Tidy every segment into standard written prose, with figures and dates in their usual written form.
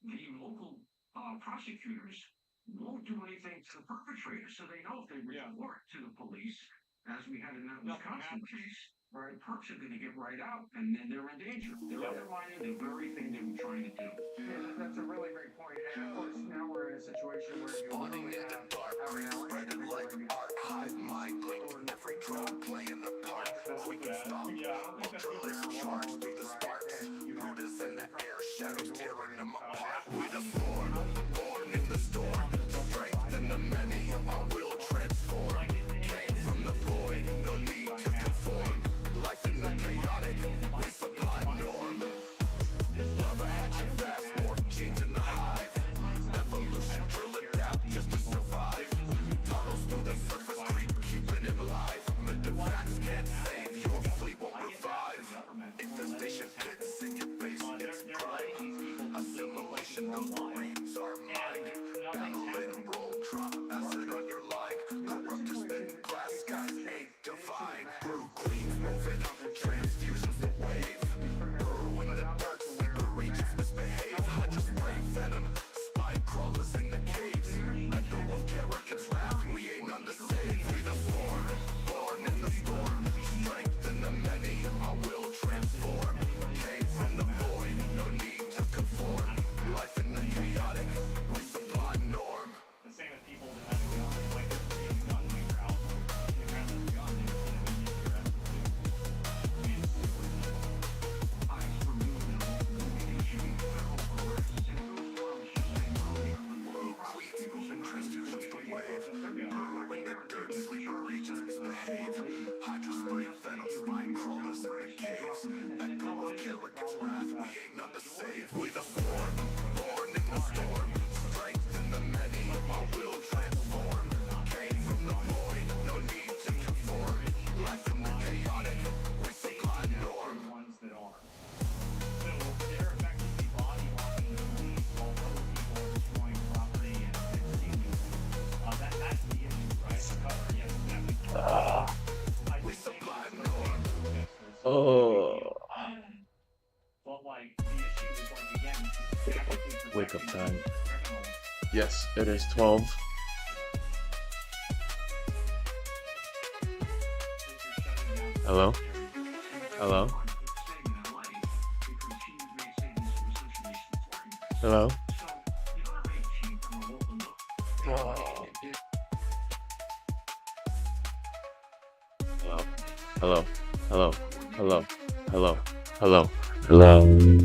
the local prosecutors won't do anything to the perpetrator, so they know if they report to the police, as we had in that Wisconsin case, the perps are going to get right out, and then they're in danger. They're undermining the very thing they were trying to do. Yeah, that's a really great point. And of course, now we're in a situation where you literally have Harry Allen spreading like art, hide my blink, every drug playing the part. We can stop, ultra charge through the sparks. Looters in the air, shadows tearing them apart. With a form, born in the storm, strength in the many, I will transform. Came from the void, no need to conform. Life in the chaotic, we supply norm. Lava hatching fast, more change in the hive. Evolution, drill adapt just to survive. Tunnels through the surface creep, keeping it alive. The facts can't save, your fleet won't revive. Infestation pits in your base, it's crime. Assimilation, no dreams are mine. Battle in roll, drop acid on your line. Corrupt to spin glass, skies ain't divine. Brew queens moving, transfusions the wave. Burrowing the dirt, sleeper regions misbehave. I just spray venom, spine crawlers in the caves. Let the one characters laugh, we ain't none to save. We the form, born in the storm. Strength in the many, I will transform. Came from the void, no need to conform. Life in the chaotic, we supply norm. The same as people that have guns, like they're creating guns in your house. You grab this gun, and it's gonna be your we the form, born in the storm, strength in the many, I will transform. Came from the void, no need to conform. Life in the chaotic, we supply norm. Ones that are. So they're effectively body blocking the police while other people are destroying property and stealing. That's the issue, right? Yes, exactly. We supply norm. Oh, But like the issue is like again, wake up time. Yes, it is 12. Hello? Hello? Hello? Hello? Hello? Hello? Hello? Hello? Hello?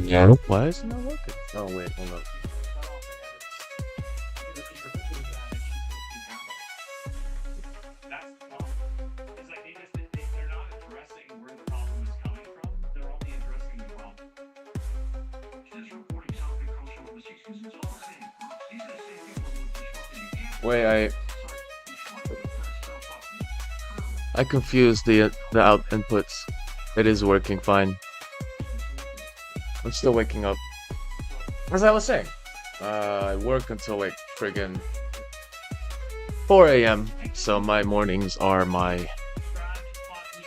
Yeah? Why is it not working? Oh, wait, hold on. That's the problem. It's like they're not addressing where the problem is coming from. They're only addressing the problem. This reporting something comes from overseas because it's all the same. These are the same people who disrupted the game. Wait, I confused the out inputs. It is working fine. I'm still waking up. As I was saying, I work until like friggin' 4 a.m. So my mornings are my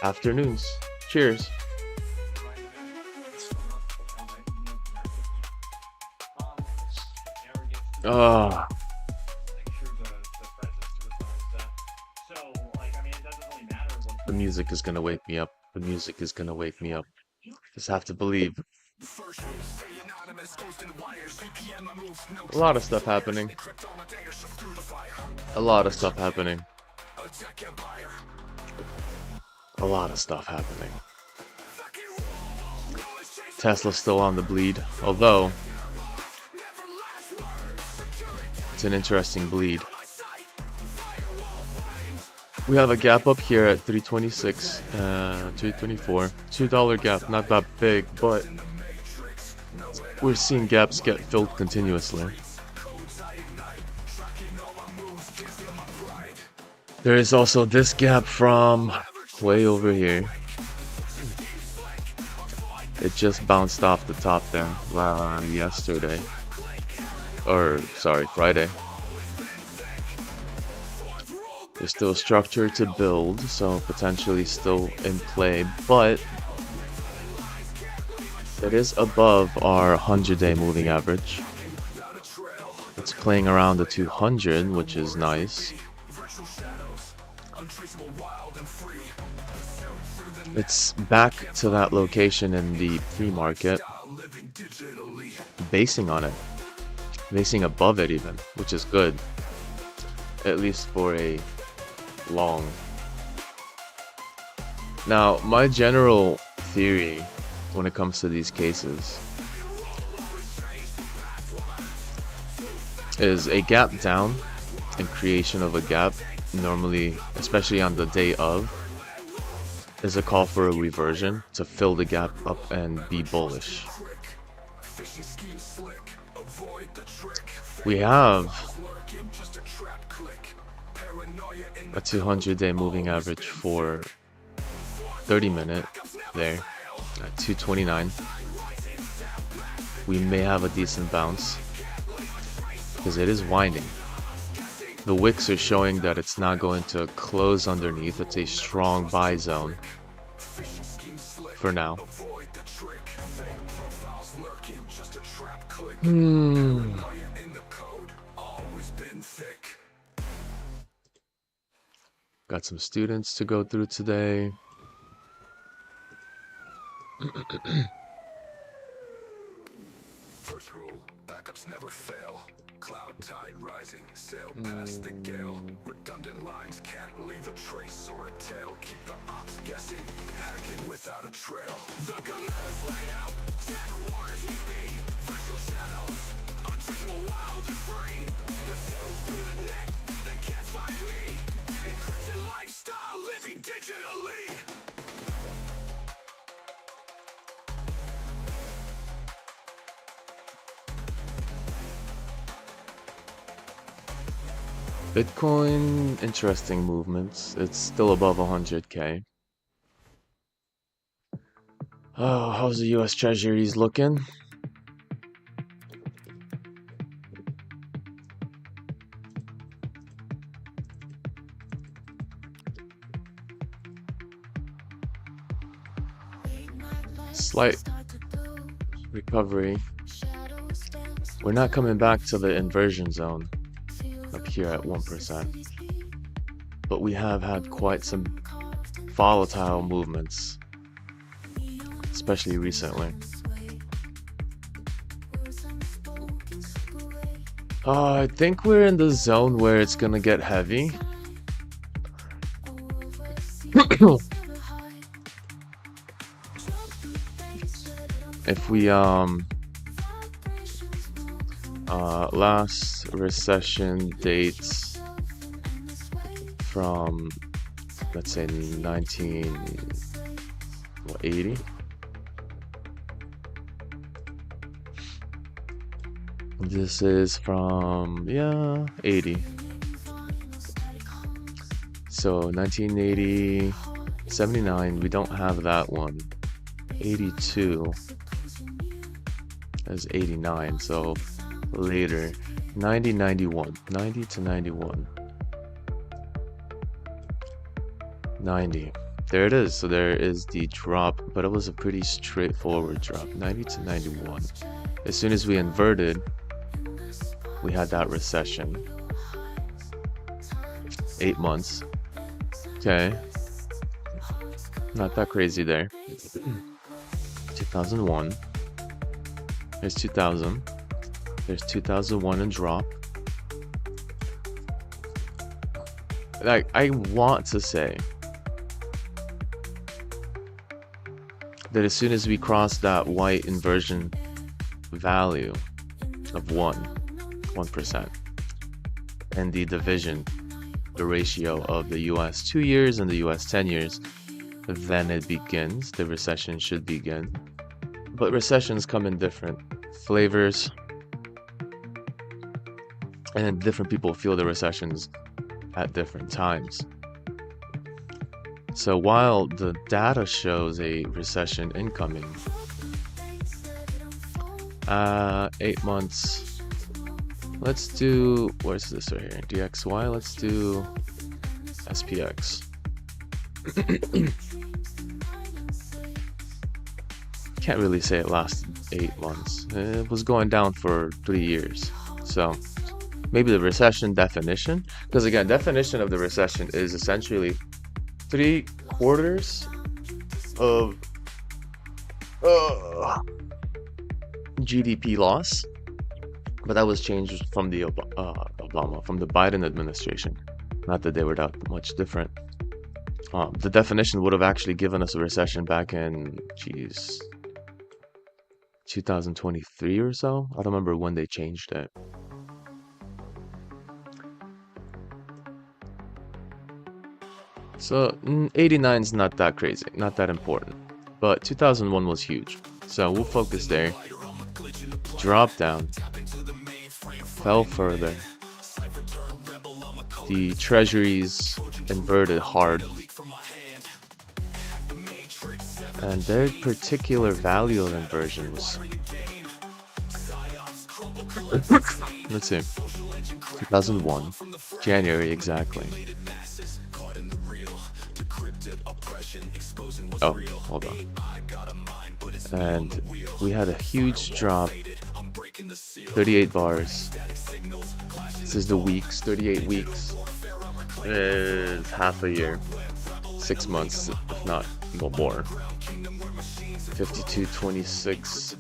afternoons. Cheers. Ah. The music is gonna wake me up. The music is gonna wake me up. Just have to believe. A lot of stuff happening. A lot of stuff happening. A lot of stuff happening. Tesla's still on the bleed, although it's an interesting bleed. We have a gap up here at 326, 324. $2 gap, not that big, but we're seeing gaps get filled continuously. There is also this gap from way over here. It just bounced off the top there yesterday. Or, sorry, Friday. There's still structure to build, so potentially still in play, but it is above our 100-day moving average. It's playing around the 200, which is nice. It's back to that location in the pre-market, basing on it, basing above it even, which is good, at least for a long. Now, my general theory when it comes to these cases is a gap down and creation of a gap, normally, especially on the day of, is a call for a reversion to fill the gap up and be bullish. We have a 200-day moving average for 30-minute there at 229. We may have a decent bounce because it is winding. The wicks are showing that it's not going to close underneath. It's a strong buy zone for now. Got some students to go through today. First rule, backups never fail. Cloud tide rising, sail past the gale. Redundant lines can't leave a trace or a tail. Keep the ops guessing, hacking without a trail. The gun has laid out, 10 wars you need. Virtual shadows, untraceable wild and free. The sail through the neck, they can't find me. Encrypted lifestyle, living digitally. Bitcoin, interesting movements. It's still above 100K. Oh, how's the US Treasuries looking? Slight recovery. We're not coming back to the inversion zone up here at 1%, but we have had quite some volatile movements, especially recently. I think we're in the zone where it's gonna get heavy. If we last recession dates from, let's say, 1980. This is from 80. So 1980, 79, we don't have that one. 82 is 89, so later. 90 to 91. 90. There it is. So there is the drop, but it was a pretty straightforward drop. 90 to 91. As soon as we inverted, we had that recession. 8 months. Okay. Not that crazy there. 2001. There's 2000. There's 2001 and drop. Like, I want to say that as soon as we cross that white inversion value of 1%, and the division, the ratio of the US 2 years and the US 10 years, then it begins. The recession should begin. But recessions come in different flavors, and different people feel the recessions at different times. So while the data shows a recession incoming, 8 months, let's do, where's this right here, DXY, let's do SPX. Can't really say it lasted 8 months. It was going down for 3 years. So maybe the recession definition, because again, definition of the recession is essentially 3/4 of GDP loss, but that was changed from the from the Biden administration. Not that they were that much different. The definition would have actually given us a recession back in, 2023 or so. I don't remember when they changed it. So 89 is not that crazy, not that important, but 2001 was huge. So we'll focus there. Drop down, fell further. The treasuries inverted hard, and their particular value of inversions. Let's see, 2001, January exactly. Oh, hold on. And we had a huge drop, 38 bars. This is the weeks, 38 weeks. It's half a year, 6 months, if not more. 52, 26,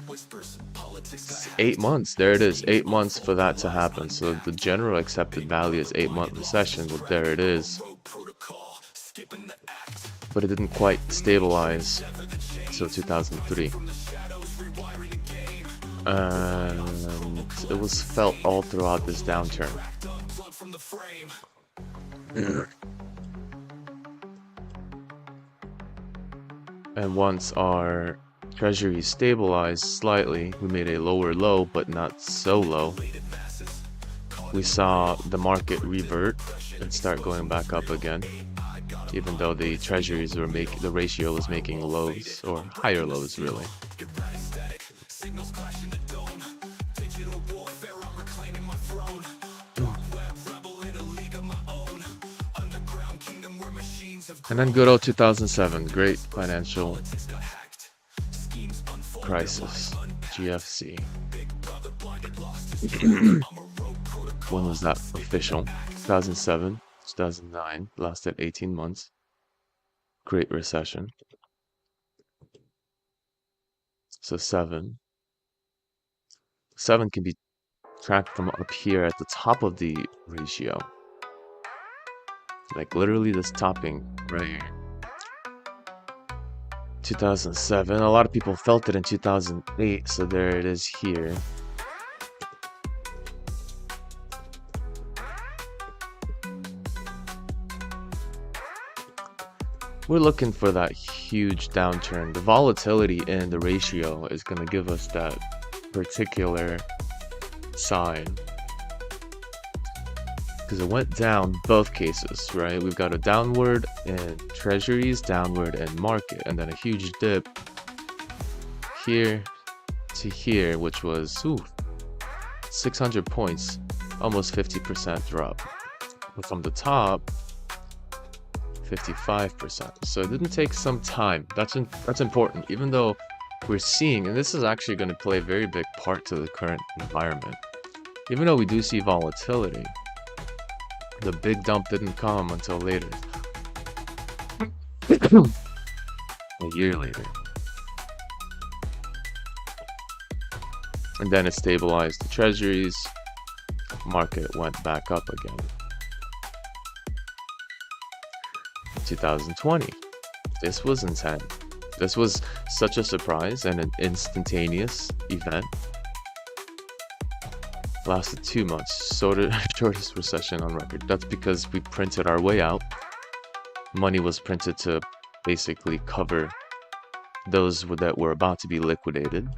8 months. There it is, 8 months for that to happen. So the general accepted value is 8-month recession. Well, there it is. But it didn't quite stabilize until 2003. And it was felt all throughout this downturn. And once our treasury stabilized slightly, we made a lower low, but not so low. We saw the market revert and start going back up again, even though the treasuries were the ratio was making lows, or higher lows really. And then good old 2007, great financial crisis, GFC. When was that official? 2007, 2009, lasted 18 months. Great recession. So 7 can be tracked from up here at the top of the ratio. Like literally this topping right here. 2007, a lot of people felt it in 2008, so there it is here. We're looking for that huge downturn. The volatility in the ratio is going to give us that particular sign. Because it went down both cases, right? We've got a downward in treasuries, downward in market, and then a huge dip here to here, which was 600 points, almost 50% drop. But from the top, 55%. So it didn't take some time. That's important, even though we're seeing, and this is actually going to play a very big part to the current environment. Even though we do see volatility, the big dump didn't come until later. A year later. And then it stabilized the treasuries. Market went back up again. 2020. This was intense. This was such a surprise and an instantaneous event. Lasted 2 months, shortest recession on record. That's because we printed our way out. Money was printed to basically cover those that were about to be liquidated.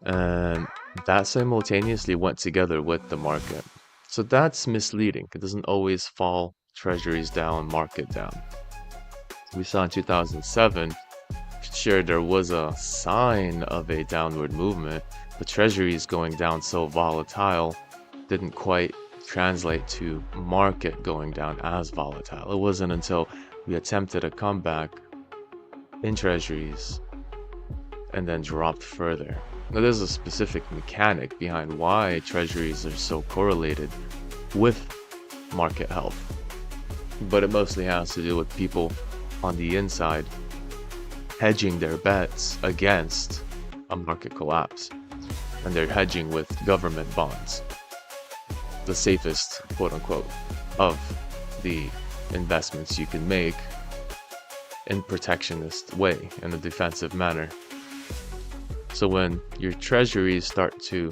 And that simultaneously went together with the market. So that's misleading. It doesn't always fall treasuries down, market down. We saw in 2007, sure, there was a sign of a downward movement, but treasuries going down so volatile didn't quite translate to market going down as volatile. It wasn't until we attempted a comeback in treasuries and then dropped further Now, there's a specific mechanic behind why treasuries are so correlated with market health, but it mostly has to do with people on the inside hedging their bets against a market collapse, and they're hedging with government bonds, the safest, quote unquote, of the investments you can make in protectionist way, in a defensive manner. So when your treasuries start to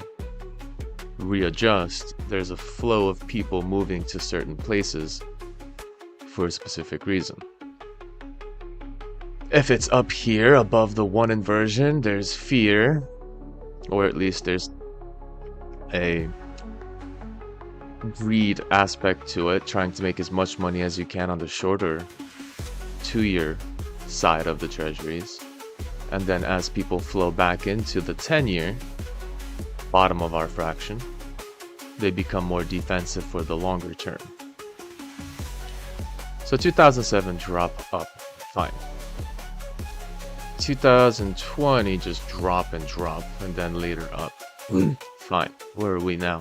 readjust, there's a flow of people moving to certain places for a specific reason. If it's up here above the 1 inversion, there's fear, or at least there's a greed aspect to it, trying to make as much money as you can on the shorter 2-year side of the treasuries. And then as people flow back into the 10-year, bottom of our fraction, they become more defensive for the longer term. So 2007 drop up, fine. 2020 just drop, and then later up. Fine. Where are we now?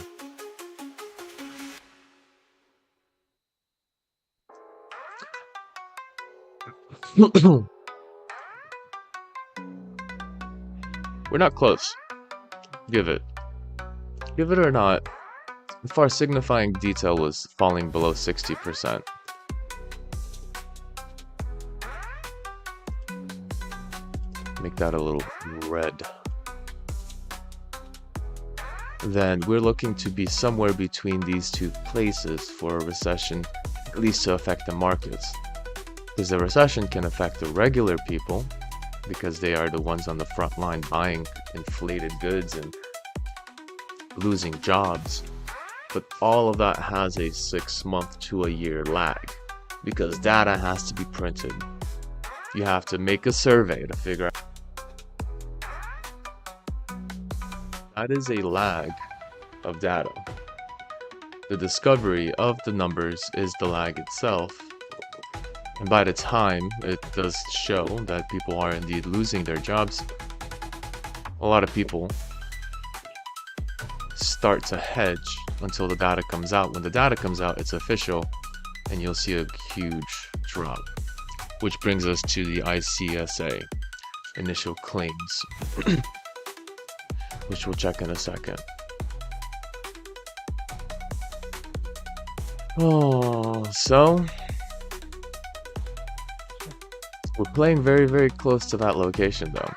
We're not close. Give it or not. If our signifying detail was falling below 60%, make that a little red, then we're looking to be somewhere between these two places for a recession, at least to affect the markets. Because the recession can affect the regular people, because they are the ones on the front line buying inflated goods and losing jobs. But all of that has a 6-month to a year lag, because data has to be printed. You have to make a survey to figure out. That is a lag of data. The discovery of the numbers is the lag itself. And by the time it does show that people are indeed losing their jobs, a lot of people start to hedge until the data comes out. When the data comes out, it's official, and you'll see a huge drop. Which brings us to the ICSA initial claims, which we'll check in a second. Oh, so we're playing very, very close to that location, though.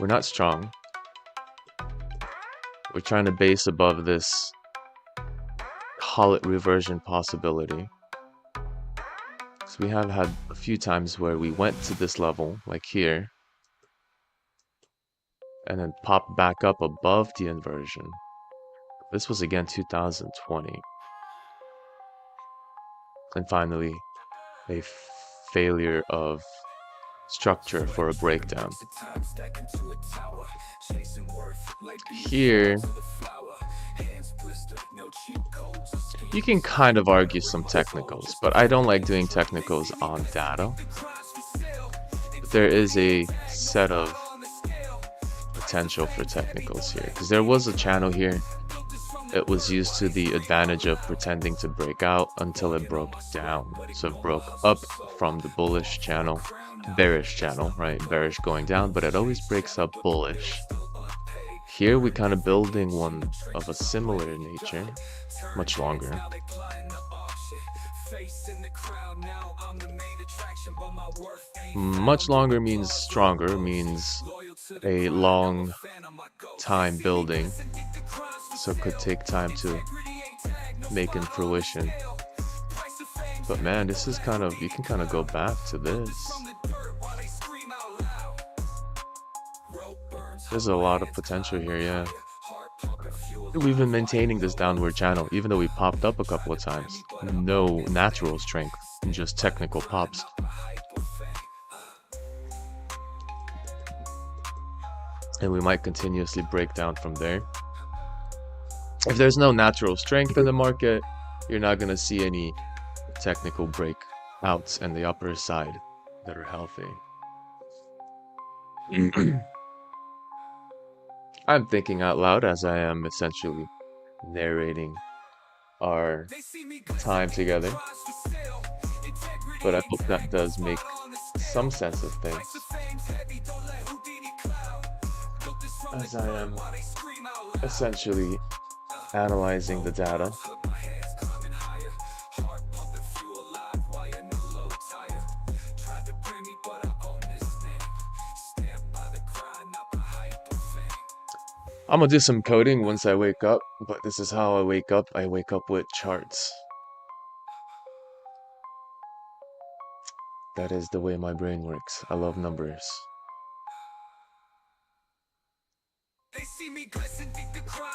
We're not strong. We're trying to base above this, call it reversion possibility. So we have had a few times where we went to this level, like here, and then popped back up above the inversion. This was again 2020. And finally, a failure of structure for a breakdown. Here, you can kind of argue some technicals, but I don't like doing technicals on data. But there is a set of potential for technicals here, because there was a channel here. It was used to the advantage of pretending to break out until it broke down. So it broke up from the bullish channel, bearish channel, right? Bearish going down, but it always breaks up bullish. Here we kind of building one of a similar nature, much longer. Much longer means stronger, means a long time building. So it could take time to make in fruition. But man, this is kind of, you can kind of go back to this. There's a lot of potential here, yeah. We've been maintaining this downward channel, even though we popped up a couple of times. No natural strength, just technical pops. And we might continuously break down from there. If there's no natural strength in the market, you're not going to see any technical breakouts in the upper side that are healthy. I'm thinking out loud as I am essentially narrating our time together, but I hope that does make some sense of things as I am essentially analyzing the data. I'm gonna do some coding once I wake up, but this is how I wake up. I wake up with charts. That is the way my brain works. I love numbers.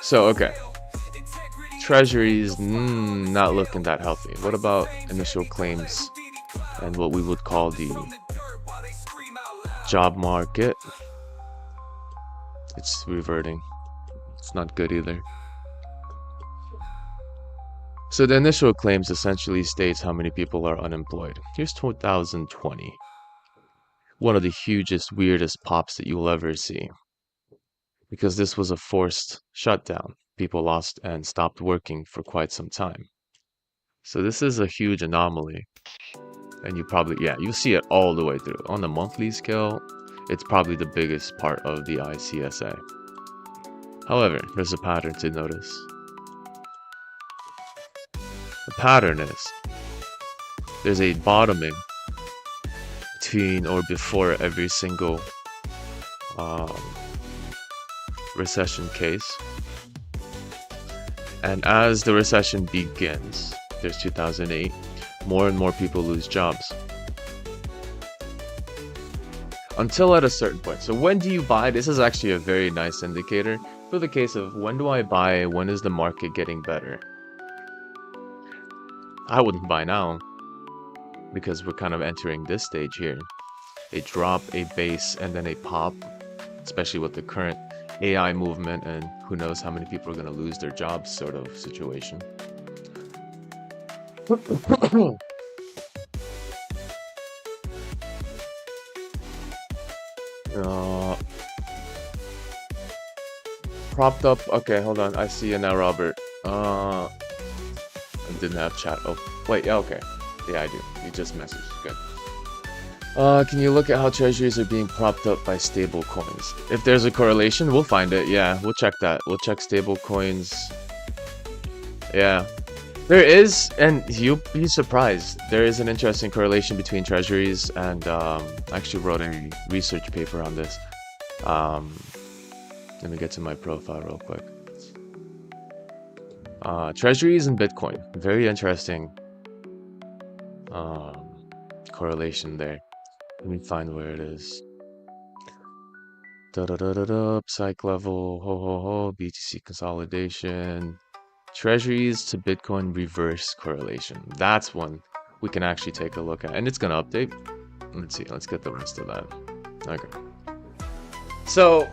So, okay. Treasuries, not looking that healthy. What about initial claims and what we would call the job market? It's reverting. It's not good either. So the initial claims essentially states how many people are unemployed. Here's 2020. One of the hugest, weirdest pops that you'll ever see. Because this was a forced shutdown. People lost and stopped working for quite some time. So this is a huge anomaly. And you probably, you see it all the way through. On the monthly scale, it's probably the biggest part of the ICSA. However, there's a pattern to notice. The pattern is there's a bottoming between or before every single recession case. And as the recession begins, there's 2008, more and more people lose jobs. Until at a certain point. So when do you buy? This is actually a very nice indicator for the case of when do I buy? When is the market getting better? I wouldn't buy now because we're kind of entering this stage here. A drop, a base, and then a pop, especially with the current AI movement and who knows how many people are going to lose their jobs sort of situation. Propped up. Okay, hold on. I see you now, Robert. I didn't have chat. Oh, wait. Yeah, okay. Yeah, I do. You just messaged. Good. Can you look at how treasuries are being propped up by stable coins? If there's a correlation, we'll find it. Yeah, we'll check that. We'll check stable coins. Yeah. There is, and you'll be surprised, there is an interesting correlation between treasuries and I actually wrote a research paper on this. Let me get to my profile real quick. Treasuries and Bitcoin. Very interesting correlation there. Let me find where it is. Psych level, BTC consolidation. Treasuries to Bitcoin reverse correlation. That's one we can actually take a look at. And it's going to update. Let's see. Let's get the rest of that. Okay. So,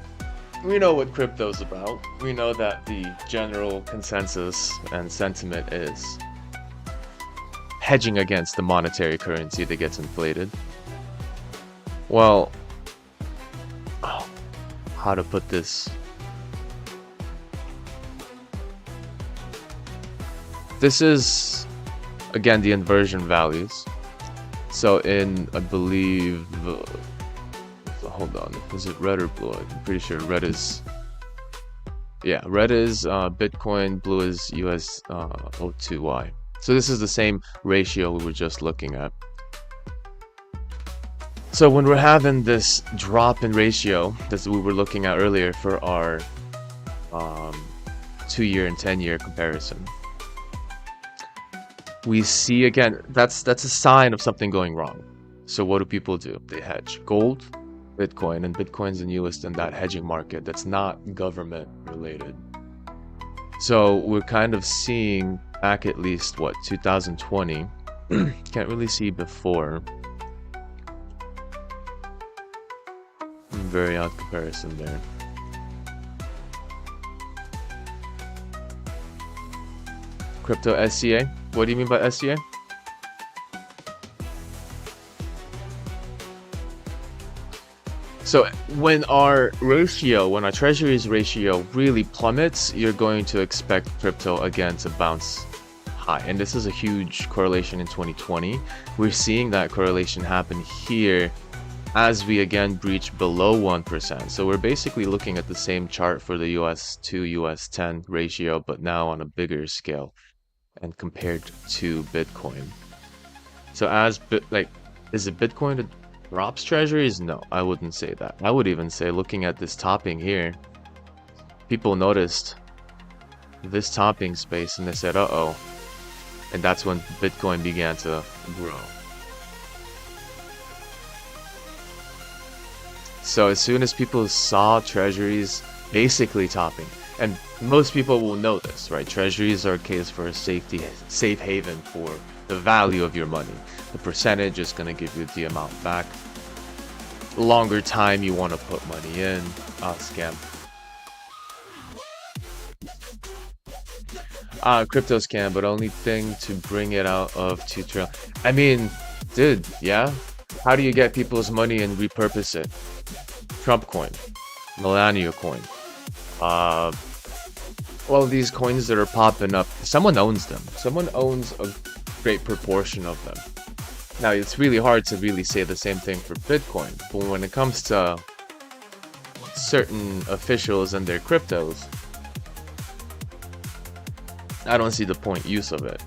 we know what crypto's about. We know that the general consensus and sentiment is hedging against the monetary currency that gets inflated. Well, how to put this? This is, again, the inversion values. So in, I believe, hold on, is it red or blue? I'm pretty sure red is, yeah, red is Bitcoin, blue is USO2Y. So this is the same ratio we were just looking at. So when we're having this drop in ratio that we were looking at earlier for our 2-year and 10-year comparison, we see again that's a sign of something going wrong. So what do people do? They hedge gold, Bitcoin, and Bitcoin's the newest in that hedging market that's not government related. So we're kind of seeing back at least what 2020. Can't really see before. Very odd comparison there. Crypto SCA? What do you mean by SCA? So So when our treasuries ratio really plummets, you're going to expect crypto again to bounce high. And this is a huge correlation in 2020. We're seeing that correlation happen here as we again breach below 1%. So we're basically looking at the same chart for the US to US 10 ratio, but now on a bigger scale and compared to Bitcoin. So is it Bitcoin that drops treasuries? No, I wouldn't say that. I would even say, looking at this topping here, people noticed this topping space and they said, uh-oh. And that's when Bitcoin began to grow. So as soon as people saw treasuries basically topping, and most people will know this, right? Treasuries are a case for a safe haven for the value of your money. The percentage is going to give you the amount back. Longer time you want to put money in. Scam. Crypto scam, but only thing to bring it out of 2 trillion. I mean, dude, yeah? How do you get people's money and repurpose it? Trump coin, Melania coin, all of these coins that are popping up, someone owns them. Someone owns a great proportion of them. Now, it's really hard to really say the same thing for Bitcoin, but when it comes to certain officials and their cryptos, I don't see the use of it.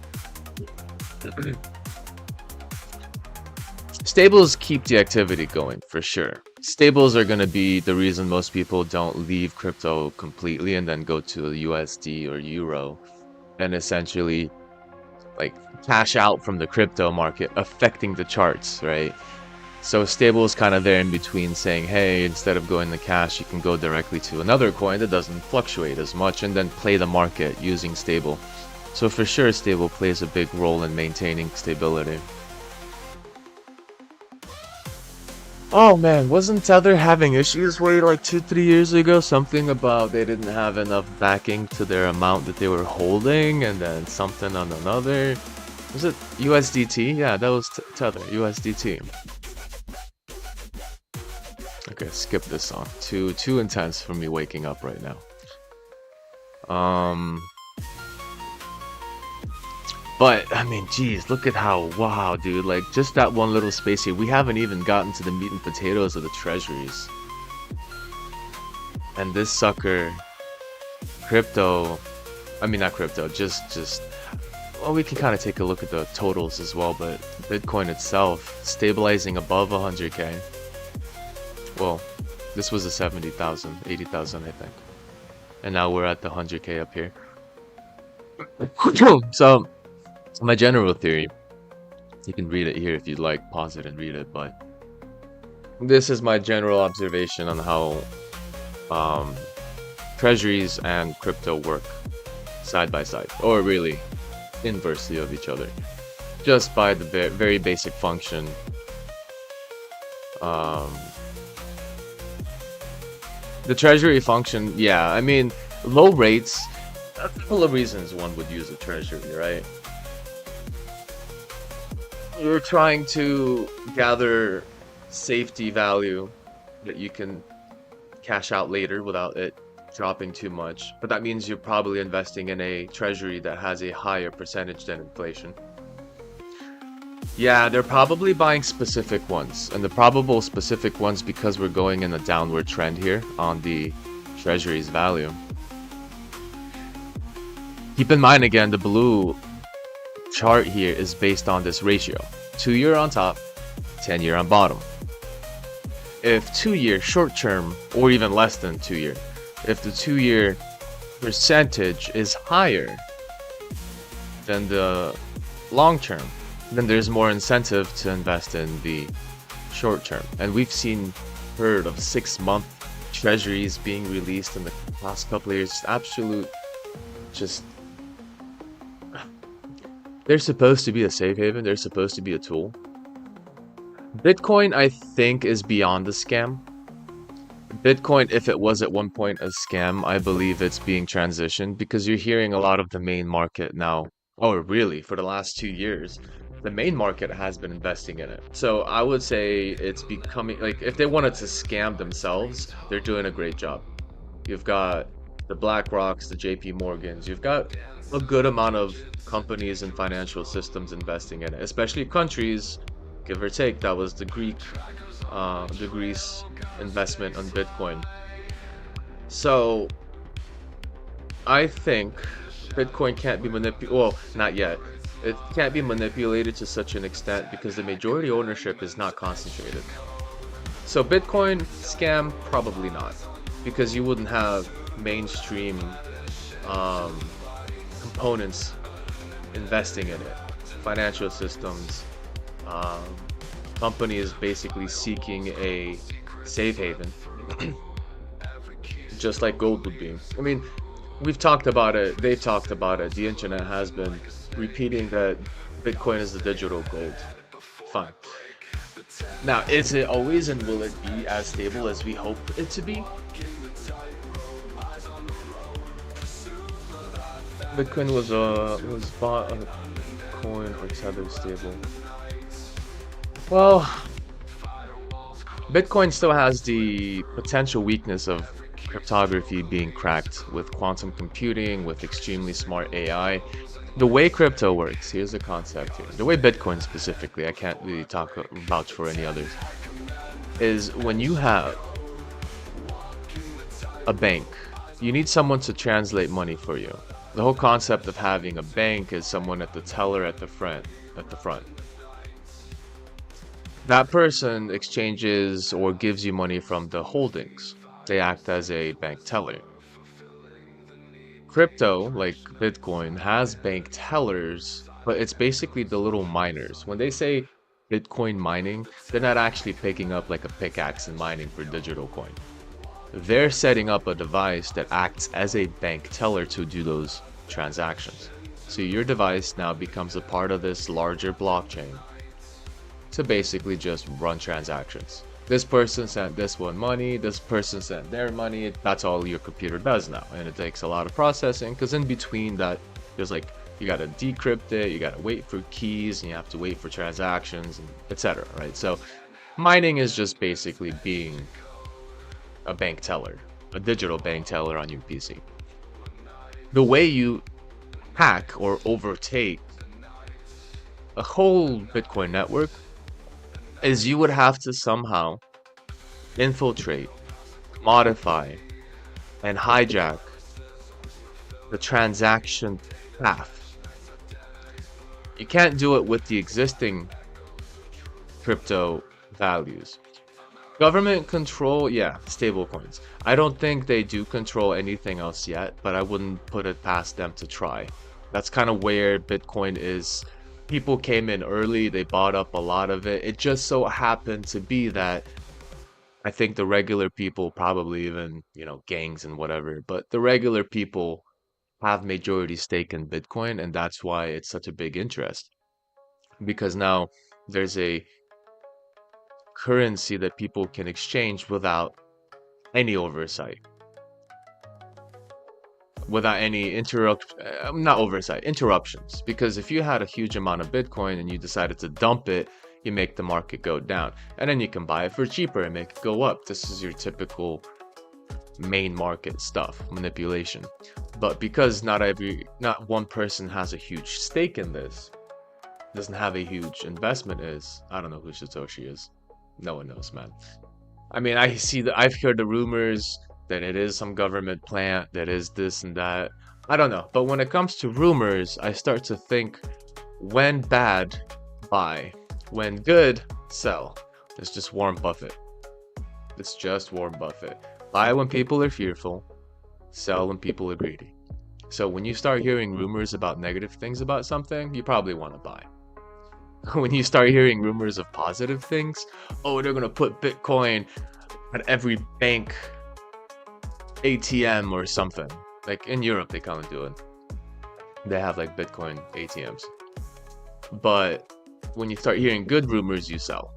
Stables keep the activity going, for sure. Stables are going to be the reason most people don't leave crypto completely and then go to USD or Euro and essentially like cash out from the crypto market, affecting the charts, right? So stable is kind of there in between, saying, hey, instead of going to cash, you can go directly to another coin that doesn't fluctuate as much and then play the market using stable. So for sure, stable plays a big role in maintaining stability. Oh man, wasn't Tether having issues way like 2-3 years ago? Something about they didn't have enough backing to their amount that they were holding, and then something on another. Was it USDT? Yeah, that was Tether, USDT. Okay, skip this song. Too intense for me waking up right now. But, I mean, geez, look at how, wow, dude, like, just that one little space here. We haven't even gotten to the meat and potatoes of the treasuries. And this sucker, well, we can kind of take a look at the totals as well, but Bitcoin itself, stabilizing above 100K. Well, this was a 70,000, 80,000, I think. And now we're at the 100K up here. So, my general theory, you can read it here if you'd like, pause it and read it, but this is my general observation on how treasuries and crypto work side by side, or really inversely of each other, just by the very basic function. The treasury function, yeah, I mean, low rates, that's a couple of reasons one would use a treasury, right? You're trying to gather safety value that you can cash out later without it dropping too much, but that means you're probably investing in a treasury that has a higher percentage than inflation. Yeah, they're probably buying specific ones, and the probable specific ones, because we're going in a downward trend here on the treasury's value. Keep in mind again, the blue chart here is based on this ratio: 2-year on top, 10-year on bottom. If 2-year short term, or even less than 2-year, if the 2-year percentage is higher than the long term, then there's more incentive to invest in the short term. And we've heard of 6-month treasuries being released in the past couple of years. They're supposed to be a safe haven. They're supposed to be a tool. Bitcoin, I think, is beyond the scam. Bitcoin, if it was at one point a scam, I believe it's being transitioned, because you're hearing a lot of the main market now, or really for the last 2 years, the main market has been investing in it. So I would say it's becoming like if they wanted to scam themselves, they're doing a great job. You've got the BlackRocks, the JP Morgans, you've got a good amount of companies and financial systems investing in it, especially countries, give or take. That was the Greece investment on Bitcoin. So I think Bitcoin can't be manipulated. Well, not yet. It can't be manipulated to such an extent because the majority ownership is not concentrated. So Bitcoin scam, probably not, because you wouldn't have mainstream um, components investing in it. Financial systems, um, companies basically seeking a safe haven, just like gold would be. I mean, we've talked about it, they've talked about it, the internet has been repeating that Bitcoin is the digital gold. Fine. Now, is it always and will it be as stable as we hope it to be? Bitcoin was bought on a coin or tether stable. Well, Bitcoin still has the potential weakness of cryptography being cracked with quantum computing, with extremely smart AI. The way crypto works, here's the concept here. The way Bitcoin specifically, I can't really vouch for any others, is when you have a bank, you need someone to translate money for you. The whole concept of having a bank is someone at the teller at the front. That person exchanges or gives you money from the holdings. They act as a bank teller. Crypto, like Bitcoin, has bank tellers, but it's basically the little miners. When they say Bitcoin mining, they're not actually picking up like a pickaxe and mining for digital coin. They're setting up a device that acts as a bank teller to do those transactions. So your device now becomes a part of this larger blockchain to basically just run transactions. This person sent this one money, this person sent their money. That's all your computer does now. And it takes a lot of processing because in between that, there's like, you got to decrypt it, you got to wait for keys, and you have to wait for transactions, etc. Right? So mining is just basically being a bank teller, a digital bank teller on your PC. The way you hack or overtake a whole Bitcoin network is you would have to somehow infiltrate, modify, and hijack the transaction path. You can't do it with the existing crypto values. Government control, yeah, stablecoins. I don't think they do control anything else yet, but I wouldn't put it past them to try. That's kind of where Bitcoin is. People came in early, they bought up a lot of it. It just so happened to be that I think the regular people, probably even, gangs and whatever, but the regular people have majority stake in Bitcoin, and that's why it's such a big interest. Because now there's a currency that people can exchange without any oversight, without any interruptions. Because if you had a huge amount of Bitcoin and you decided to dump it, you make the market go down, and then you can buy it for cheaper and make it go up. This is your typical main market stuff, manipulation. But because not one person has a huge stake in this, doesn't have a huge investment, I don't know who Satoshi is. No one knows, man. I mean, I've heard the rumors that it is some government plant, that is this and that. I don't know. But when it comes to rumors, I start to think, when bad, buy. When good, sell. It's just Warren Buffett. It's just Warren Buffett. Buy when people are fearful, sell when people are greedy. So when you start hearing rumors about negative things about something, you probably want to buy. When you start hearing rumors of positive things, oh, they're going to put Bitcoin at every bank ATM or something. Like in Europe, they kind of do it. They have like Bitcoin ATMs. But when you start hearing good rumors, you sell.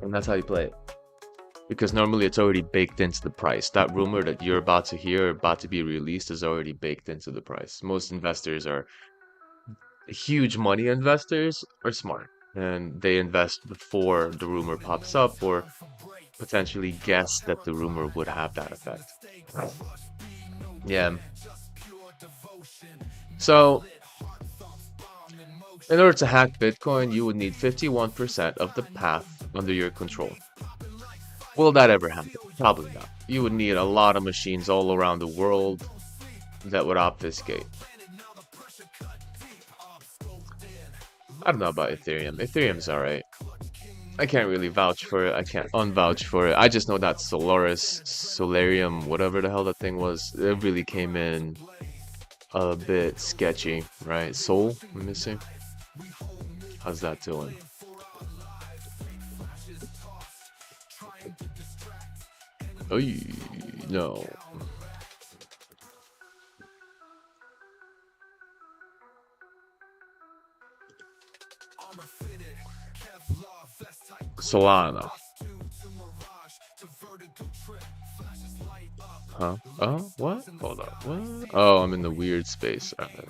And that's how you play it. Because normally it's already baked into the price. That rumor that you're about to hear, about to be released, is already baked into the price. Most investors are huge money investors are smart and they invest before the rumor pops up or potentially guess that the rumor would have that effect. Yeah. So, in order to hack Bitcoin, you would need 51% of the path under your control. Will that ever happen? Probably not. You would need a lot of machines all around the world that would obfuscate. I don't know about Ethereum. Ethereum's alright. I can't really vouch for it. I can't unvouch for it. I just know that Solarium, whatever the hell that thing was, it really came in a bit sketchy, right? Sol, let me see. How's that doing? Oh, no. Solana. Huh? Oh, what? Hold on. What? Oh, I'm in the weird space. Okay.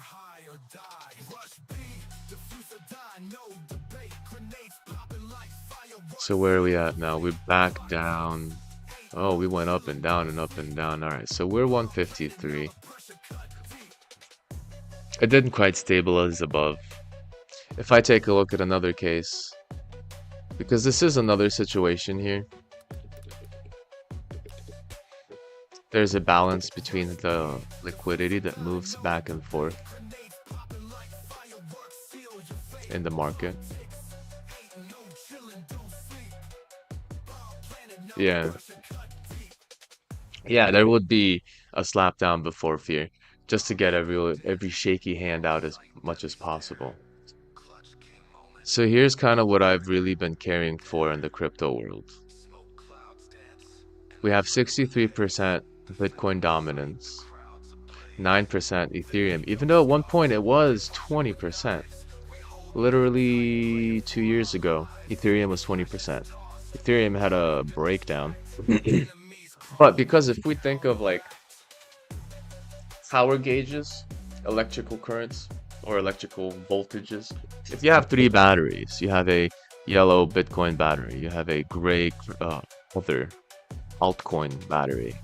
So where are we at now? We're back down. Oh, we went up and down and up and down. All right, so we're 153. It didn't quite stabilize above. If I take a look at another case, because this is another situation here. There's a balance between the liquidity that moves back and forth in the market. Yeah. Yeah, there would be a slap down before fear, just to get every shaky hand out as much as possible. So here's kind of what I've really been caring for in the crypto world. We have 63% Bitcoin dominance, 9% Ethereum, even though at one point it was 20%. Literally 2 years ago, Ethereum was 20%. Ethereum had a breakdown. But because if we think of like power gauges, electrical currents, or electrical voltages, if you have 3 batteries, you have a yellow Bitcoin battery, you have a gray other altcoin battery,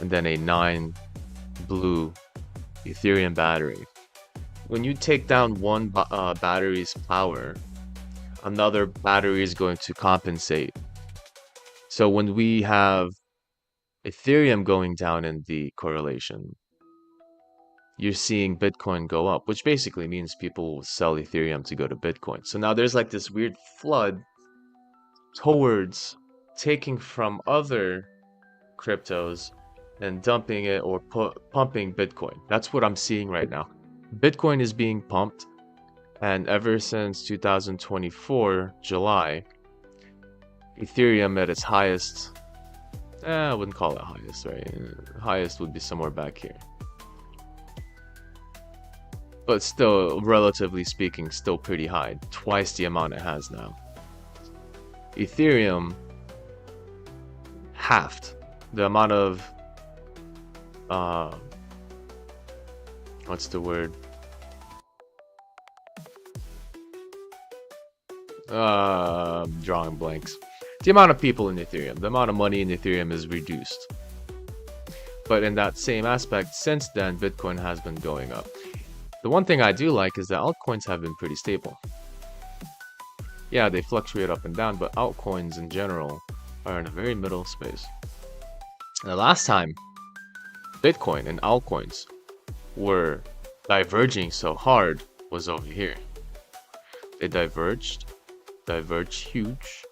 and then a 9 blue Ethereum battery. When you take down one battery's power, another battery is going to compensate. So when we have Ethereum going down in the correlation, you're seeing Bitcoin go up, which basically means people will sell Ethereum to go to Bitcoin. So now there's like this weird flood towards taking from other cryptos and dumping it or pumping Bitcoin. That's what I'm seeing right now. Bitcoin is being pumped, and ever since 2024 July, Ethereum at its highest, I wouldn't call it highest, right? Highest would be somewhere back here. But still, relatively speaking, still pretty high. Twice the amount it has now. Ethereum halved the amount of what's the word? Drawing blanks. The amount of people in Ethereum, the amount of money in Ethereum is reduced. But in that same aspect, since then, Bitcoin has been going up. The one thing I do like is that altcoins have been pretty stable. Yeah, they fluctuate up and down, but altcoins in general are in a very middle space. And the last time Bitcoin and altcoins were diverging so hard was over here. They diverged huge,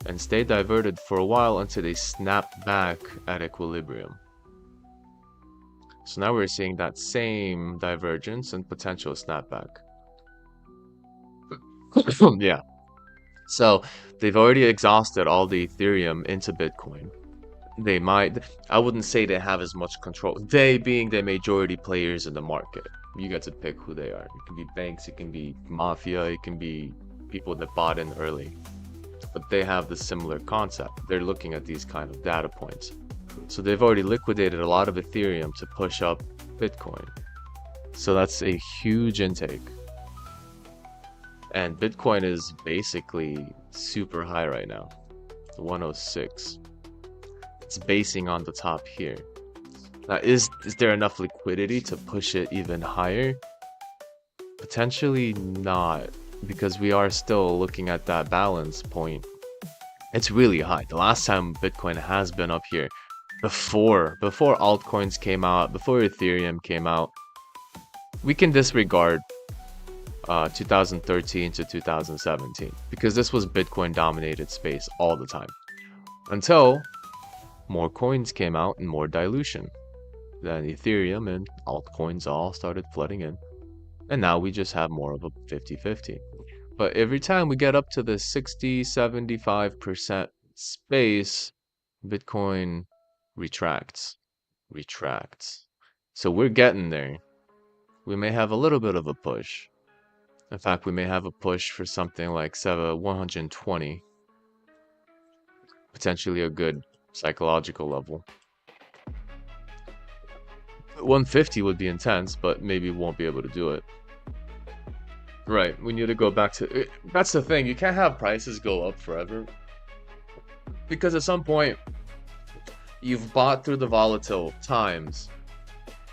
and stayed diverted for a while until they snapped back at equilibrium. So now we're seeing that same divergence and potential snapback. Yeah. So they've already exhausted all the Ethereum into Bitcoin. They might, I wouldn't say they have as much control. They being the majority players in the market. You get to pick who they are. It can be banks, it can be mafia, it can be people that bought in early. But they have the similar concept. They're looking at these kind of data points. So they've already liquidated a lot of Ethereum to push up Bitcoin. So that's a huge intake. And Bitcoin is basically super high right now. 106. It's basing on the top here. Now, is there enough liquidity to push it even higher? Potentially not, because we are still looking at that balance point. It's really high. The last time Bitcoin has been up here, before altcoins came out, before Ethereum came out, we can disregard 2013 to 2017, because this was Bitcoin dominated space all the time, until more coins came out and more dilution. Then Ethereum and altcoins all started flooding in, and now we just have more of a 50-50. But every time we get up to the 60-75% space, Bitcoin retracts. So we're getting there. We may have a little bit of a push. In fact, we may have a push for something like 120. Potentially a good psychological level. 150 would be intense, but maybe we won't be able to do it. Right, we need to go back to... That's the thing, you can't have prices go up forever. Because at some point, you've bought through the volatile times.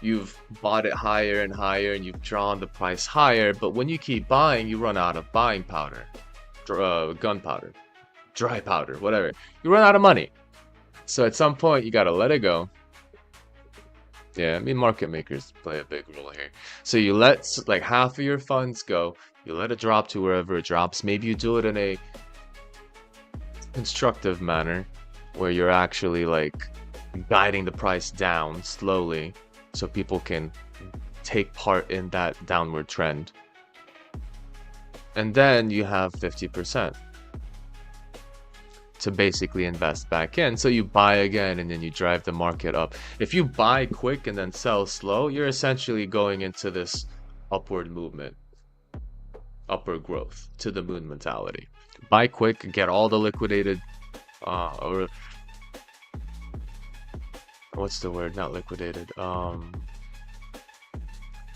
You've bought it higher and higher, and you've drawn the price higher, but when you keep buying, you run out of buying powder. Gunpowder. Dry powder, whatever. You run out of money. So at some point, you gotta let it go. Yeah, I mean, market makers play a big role here. So you let like half of your funds go, you let it drop to wherever it drops. Maybe you do it in a constructive manner where you're actually like guiding the price down slowly so people can take part in that downward trend. And then you have 50% to basically invest back in. So you buy again and then you drive the market up. If you buy quick and then sell slow, you're essentially going into this upward movement, upward growth, to the moon mentality. Buy quick, get all the liquidated, or what's the word? Not liquidated.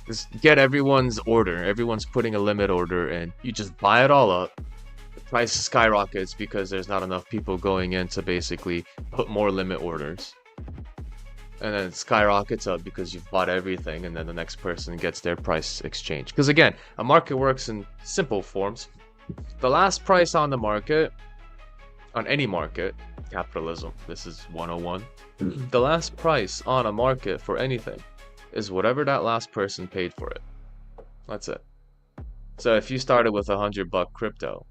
Just get everyone's order. Everyone's putting a limit order in. You just buy it all up. Price skyrockets because there's not enough people going in to basically put more limit orders, and then it skyrockets up because you've bought everything, and then the next person gets their price exchange. Because again, a market works in simple forms. The last price on the market, on any market, capitalism, this is 101, the last price on a market for anything is whatever that last person paid for it. That's it. So if you started with $100 crypto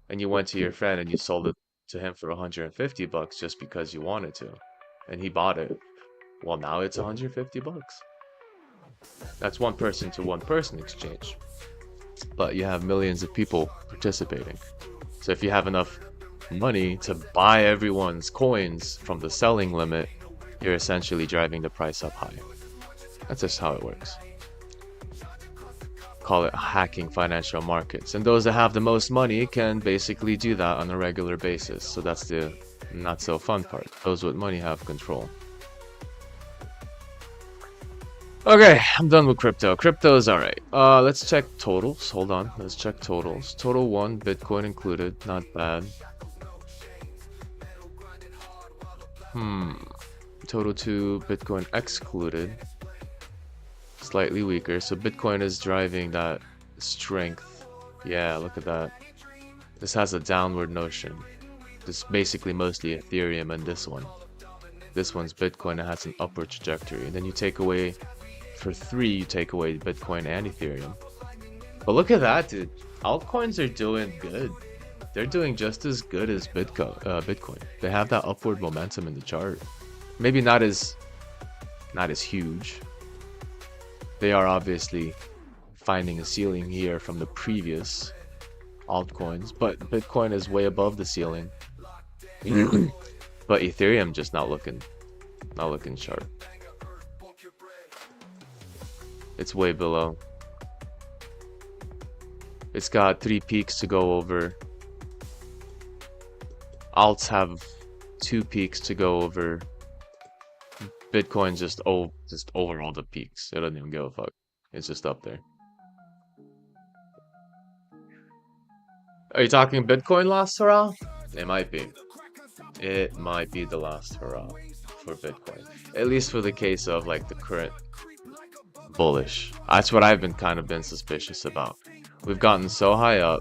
and you went to your friend and you sold it to him for $150 just because you wanted to, and he bought it, well, now it's $150. That's one person to one person exchange, but you have millions of people participating. So if you have enough money to buy everyone's coins from the selling limit, you're essentially driving the price up high. That's just how it works. Call it hacking financial markets, and those that have the most money can basically do that on a regular basis. So that's the not so fun part. Those with money have control. Okay, I'm done with crypto. Crypto is alright. Let's check totals. Hold on, let's check totals. Total 1, Bitcoin included, not bad. Total 2, Bitcoin excluded. Slightly weaker, so Bitcoin is driving that strength. Yeah, look at that. This has a downward notion. This basically mostly Ethereum, and this one's Bitcoin. It has an upward trajectory. And then you take away, for 3, you take away Bitcoin and Ethereum. But look at that, dude. Altcoins are doing good. They're doing just as good as Bitcoin. They have that upward momentum in the chart. Maybe not as huge. They are obviously finding a ceiling here from the previous altcoins, but Bitcoin is way above the ceiling. But Ethereum just not looking sharp. It's way below. It's got 3 peaks to go over. Alts have 2 peaks to go over. Bitcoin just over all the peaks. It doesn't even give a fuck. It's just up there. Are you talking Bitcoin last hurrah? It might be. It might be the last hurrah for Bitcoin. At least for the case of like the current bullish. That's what I've been suspicious about. We've gotten so high up.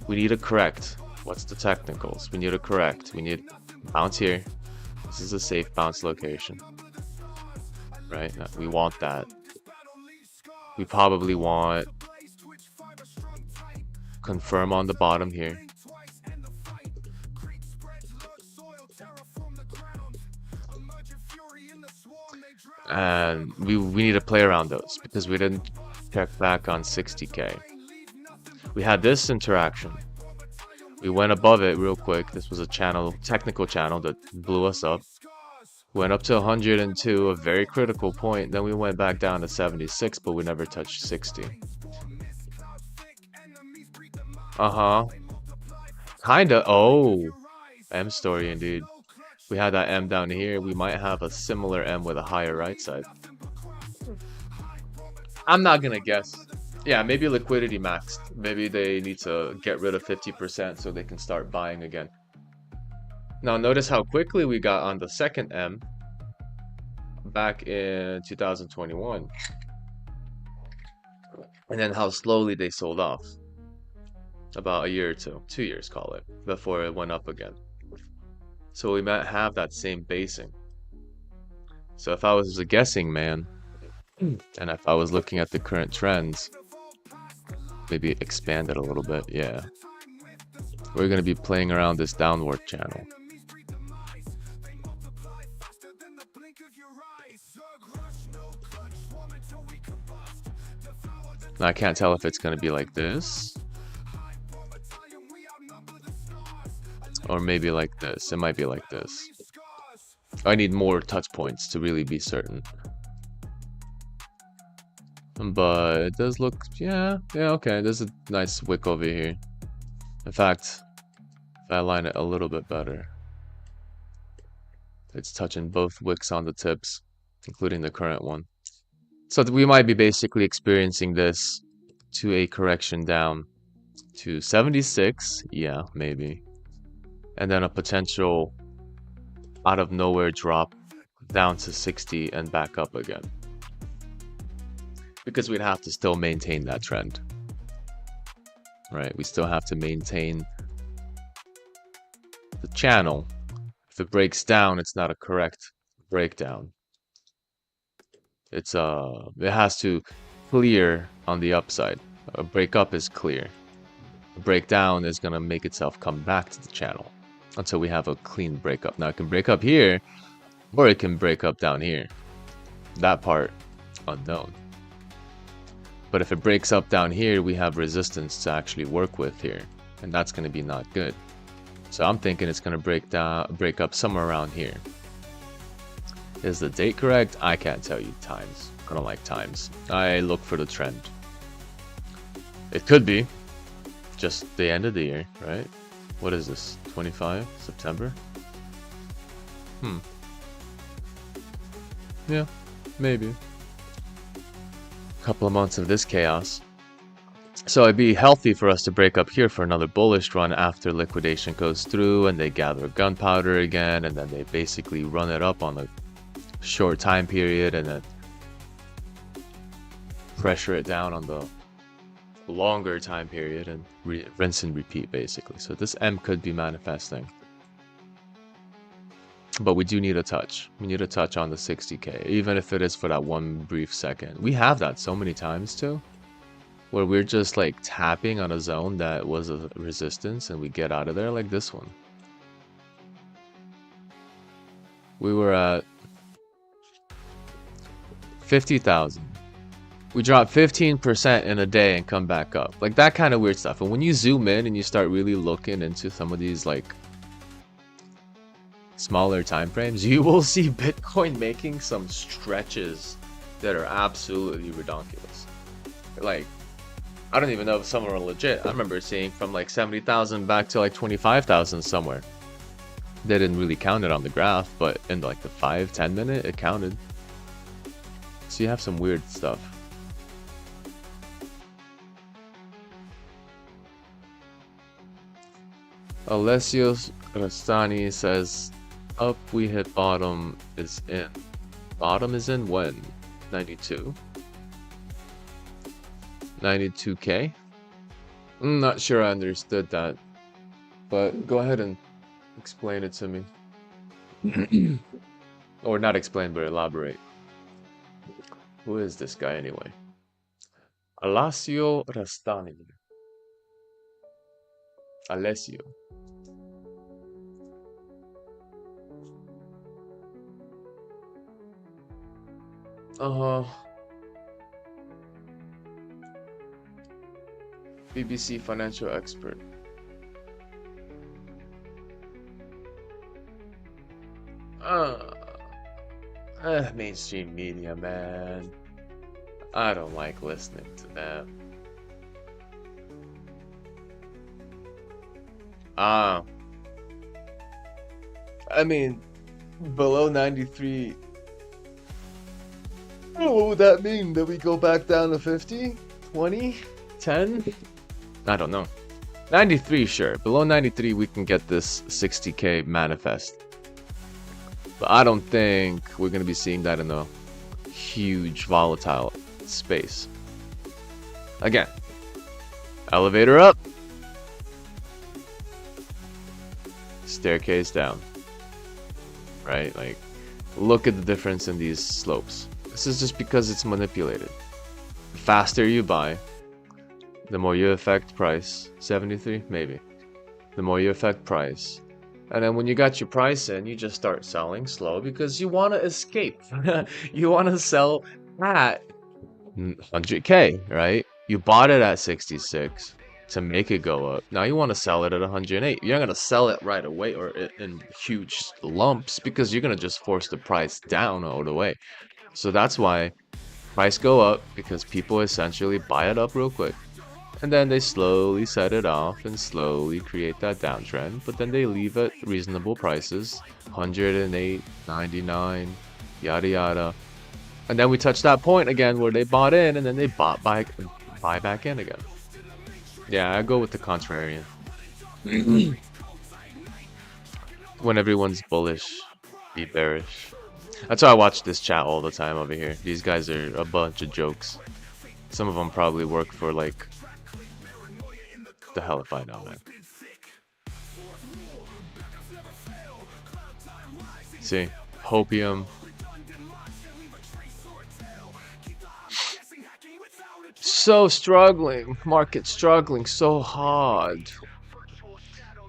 We need to correct. What's the technicals? We need to correct. We need bounce here. This is a safe bounce location. Right? We want that. We probably want confirm on the bottom here. And we need to play around those because we didn't check back on 60k. We had this interaction. We went above it real quick. This was a technical channel that blew us up. Went up to 102, a very critical point. Then we went back down to 76, but we never touched 60. Kinda. Oh, M story indeed. We had that M down here. We might have a similar M with a higher right side. I'm not gonna guess. Yeah, maybe liquidity maxed. Maybe they need to get rid of 50% so they can start buying again. Now notice how quickly we got on the second M back in 2021. And then how slowly they sold off. About a year or two, 2 years call it, before it went up again. So we might have that same basing. So if I was a guessing man, and if I was looking at the current trends, maybe expand it a little bit, yeah. We're going to be playing around this downward channel. Now I can't tell if it's going to be like this. Or maybe like this. It might be like this. I need more touch points to really be certain. But it does look, yeah, okay. There's a nice wick over here. In fact, if I line it a little bit better, it's touching both wicks on the tips, including the current one. So we might be basically experiencing this to a correction down to 76. Yeah, maybe. And then a potential out of nowhere drop down to 60 and back up again. Because we'd have to still maintain that trend. Right? We still have to maintain the channel. If it breaks down, it's not a correct breakdown. It has to clear on the upside. A breakup is clear. A breakdown is going to make itself come back to the channel until we have a clean breakup. Now it can break up here, or it can break up down here. That part, unknown. But if it breaks up down here, we have resistance to actually work with here, and that's going to be not good. So I'm thinking it's going to break up somewhere around here. Is the date correct? I can't tell you times. I don't like times. I look for the trend. It could be just the end of the year, right? What is this? 25 September? Yeah, maybe. Couple of months of this chaos. So it'd be healthy for us to break up here for another bullish run after liquidation goes through and they gather gunpowder again, and then they basically run it up on a short time period and then pressure it down on the longer time period and rinse and repeat basically. So this M could be manifesting. But we do need a touch. We need a touch on the 60k, even if it is for that one brief second. We have that so many times too, where we're just like tapping on a zone that was a resistance and we get out of there, like this one. We were at 50,000. We dropped 15% in a day and come back up. Like that kind of weird stuff. And when you zoom in and you start really looking into some of these like smaller time frames, you will see Bitcoin making some stretches that are absolutely ridiculous. Like, I don't even know if some are legit. I remember seeing from like 70,000 back to like 25,000 somewhere. They didn't really count it on the graph, but in like the 5-10 minute, it counted. So you have some weird stuff. Alessio Rastani says, up we hit bottom is in. Bottom is in when? 92? 92k? I'm not sure I understood that, but go ahead and explain it to me. Or not explain, but elaborate. Who is this guy anyway? Alessio Rastani. Alessio. BBC financial expert. Mainstream media, man. I don't like listening to them. I mean, below 93. What would that mean? That we go back down to 50? 20? 10? I don't know. 93, sure. Below 93, we can get this 60k manifest. But I don't think we're going to be seeing that in a huge volatile space. Again, elevator up, staircase down. Right? Like, look at the difference in these slopes. This is just because it's manipulated. The faster you buy, the more you affect price. 73? Maybe. The more you affect price. And then when you got your price in, you just start selling slow because you want to escape. You want to sell at 100k, right? You bought it at 66 to make it go up. Now you want to sell it at 108. You're not going to sell it right away or in huge lumps because you're going to just force the price down all the way. So that's why price go up, because people essentially buy it up real quick. And then they slowly set it off and slowly create that downtrend. But then they leave at reasonable prices. 108, 99, yada yada. And then we touch that point again where they bought in and then they buy back in again. Yeah, I go with the contrarian. When everyone's bullish, be bearish. That's why I watch this chat all the time over here. These guys are a bunch of jokes. Some of them probably work for like... the hell if I know, man. See, hopium. So struggling, market struggling so hard.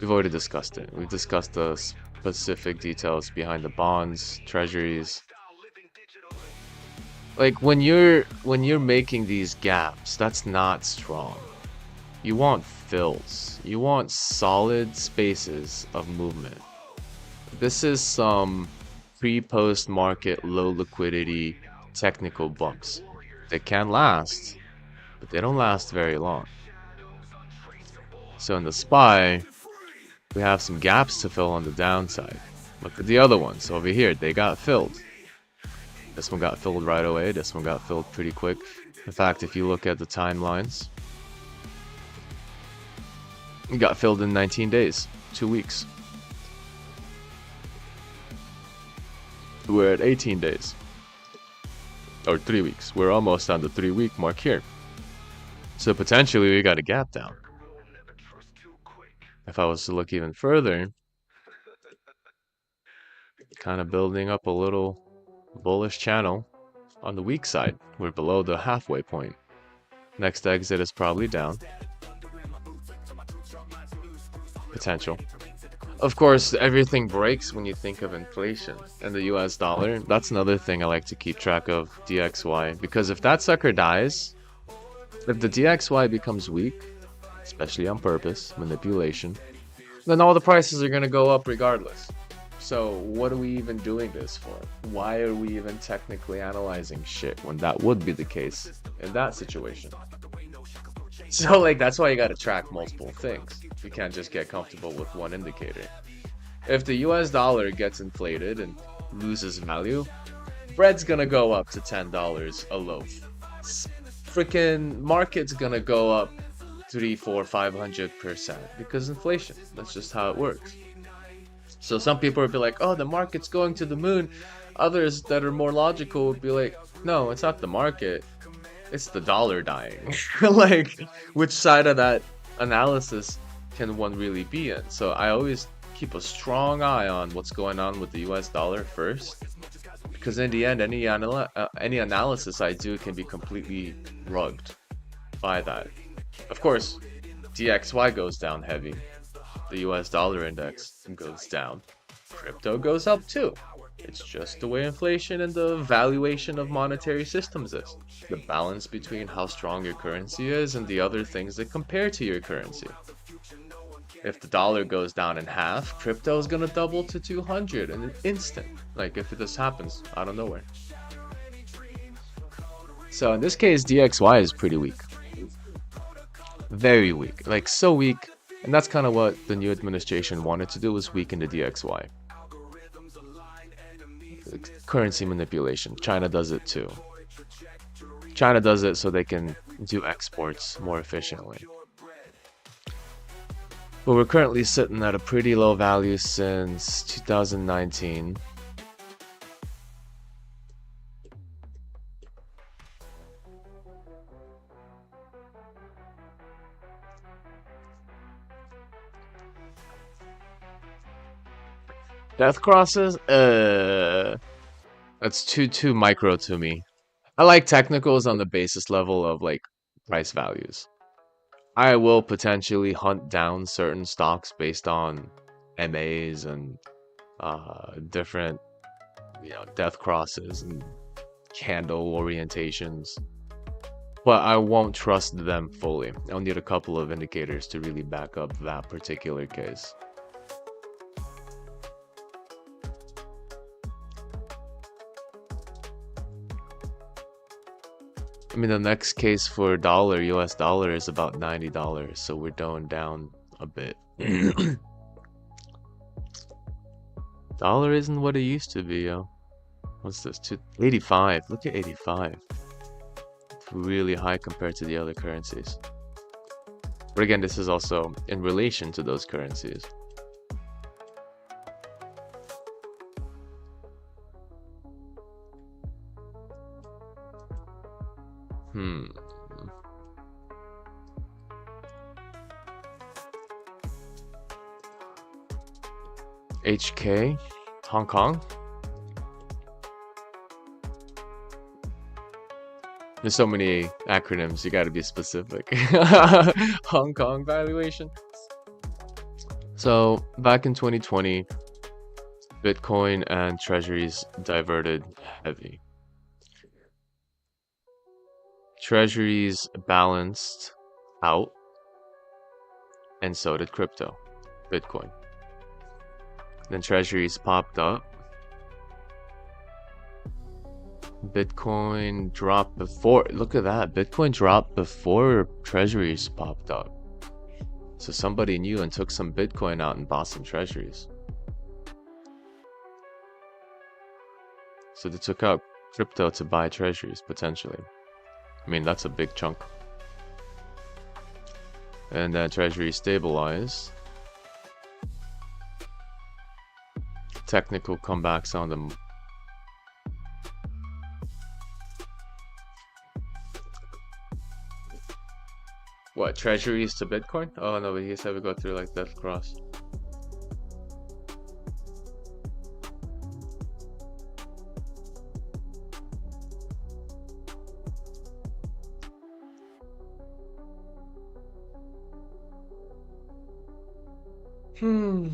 We've already discussed it. We've discussed the specific details behind the bonds, treasuries. Like when you're making these gaps, that's not strong. You want fills. You want solid spaces of movement. This is some pre-post market low liquidity technical bumps. They can last, but they don't last very long. So in the SPY, we have some gaps to fill on the downside. Look at the other ones over here. They got filled. This one got filled right away. This one got filled pretty quick. In fact, if you look at the timelines, it got filled in 19 days, 2 weeks. We're at 18 days. Or 3 weeks. We're almost on the 3-week mark here. So potentially we got a gap down. If I was to look even further, kind of building up a little bullish channel on the weak side. We're below the halfway point. Next exit is probably down. Potential. Of course, everything breaks when you think of inflation and the US dollar. That's another thing I like to keep track of, DXY, because if that sucker dies, if the DXY becomes weak, especially on purpose, manipulation, then all the prices are going to go up regardless. So what are we even doing this for? Why are we even technically analyzing shit when that would be the case in that situation? So like that's why you got to track multiple things. You can't just get comfortable with one indicator. If the US dollar gets inflated and loses value, bread's gonna go up to $10 a loaf. Freaking market's gonna go up 3, 4, 500% because inflation. That's just how it works. So some people would be like, "Oh, the market's going to the moon." Others that are more logical would be like, "No, it's not the market. It's the dollar dying." Like, which side of that analysis can one really be in? So I always keep a strong eye on what's going on with the US dollar first, because in the end, any analysis I do can be completely rugged by that. Of course, DXY goes down heavy. The US dollar index goes down. Crypto goes up too. It's just the way inflation and the valuation of monetary systems is. The balance between how strong your currency is and the other things that compare to your currency. If the dollar goes down in half, crypto is gonna double to 200 in an instant. Like if this happens out of nowhere. So in this case, DXY is pretty weak. Very weak. Like so weak. And that's kind of what the new administration wanted to do, was weaken the DXY. Currency manipulation. China does it too. China does it so they can do exports more efficiently. But we're currently sitting at a pretty low value since 2019. Death crosses? That's too micro to me. I like technicals on the basis level of like price values. I will potentially hunt down certain stocks based on MAs and different, death crosses and candle orientations. But I won't trust them fully. I'll need a couple of indicators to really back up that particular case. I mean, the next case for US dollar is about $90, so we're going down a bit. Dollar isn't what it used to be, yo. What's this? 85. Look at 85. It's really high compared to the other currencies. But again, this is also in relation to those currencies. HK? Hong Kong? There's so many acronyms, you gotta be specific. Hong Kong valuation. So, back in 2020, Bitcoin and treasuries diverted heavy. Treasuries balanced out, and so did crypto, Bitcoin. Then treasuries popped up. Bitcoin dropped before. Look at that. Bitcoin dropped before treasuries popped up. So somebody knew and took some Bitcoin out and bought some treasuries. So they took out crypto to buy treasuries, potentially. I mean, that's a big chunk. And then treasury stabilized. Technical comebacks on them. What, treasuries to Bitcoin? Oh no, but he said we go through like death cross. Hmm.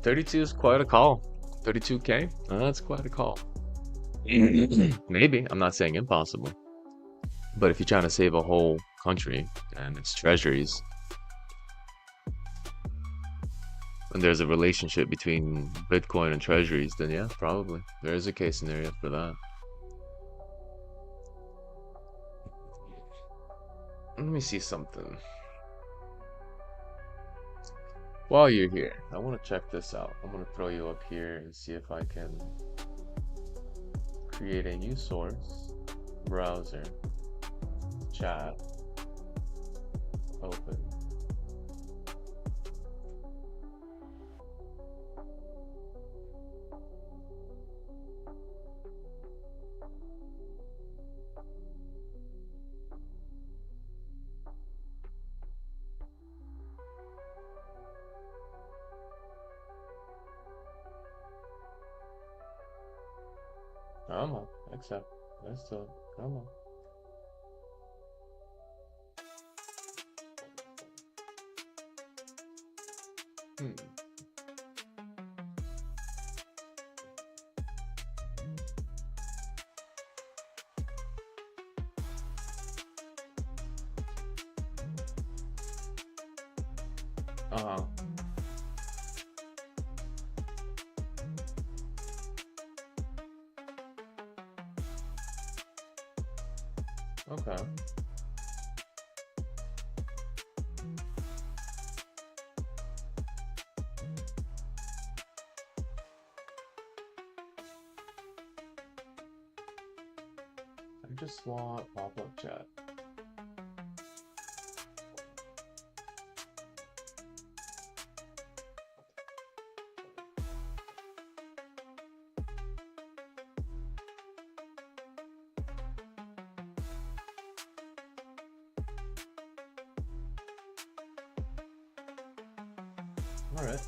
$32 is quite a call. 32K? That's quite a call. Maybe. I'm not saying impossible. But if you're trying to save a whole country and it's treasuries, and there's a relationship between Bitcoin and treasuries, then yeah, probably. There is a case scenario for that. Let me see something. While you're here, I want to check this out. I'm going to throw you up here and see if I can create a new source, browser, chat, open. Come on, accept. Let's do it. Come on. Hmm. Uh-huh. Okay. I just want pop-up chat. All right.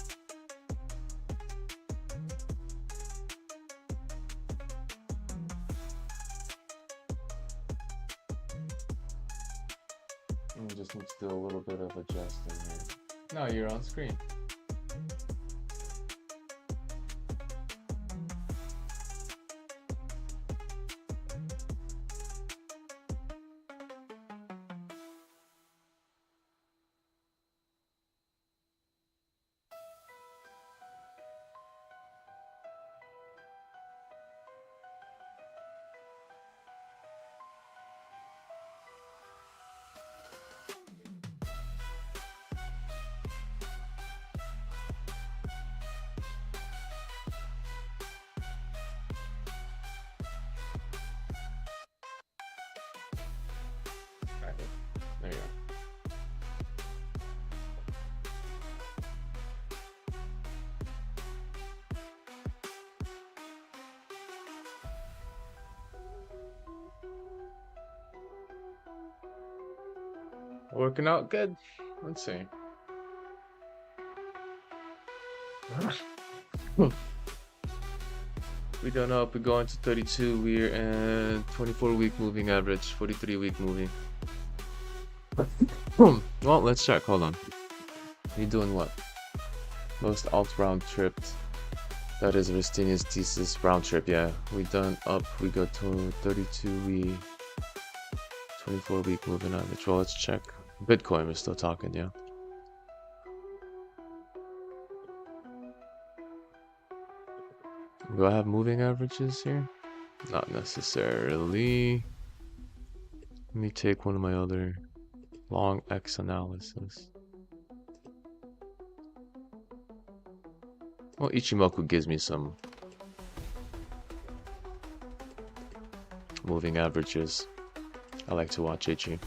We just need to do a little bit of adjusting here. Now you're on screen. All right. There you go. Working out good. Let's see. We don't know if we're going to 32. We're at 24-week moving average, 43-week moving. Well, let's check. Hold on. You doing what? Most alt round tripped. That is Ristinia's thesis round trip. Yeah, we done up. We go to 32-week, 24-week moving average. Well, let's check. Bitcoin, we're still talking. Yeah. Do I have moving averages here? Not necessarily. Let me take one of my other long X analysis. Well, Ichimoku gives me some moving averages. I like to watch Ichi.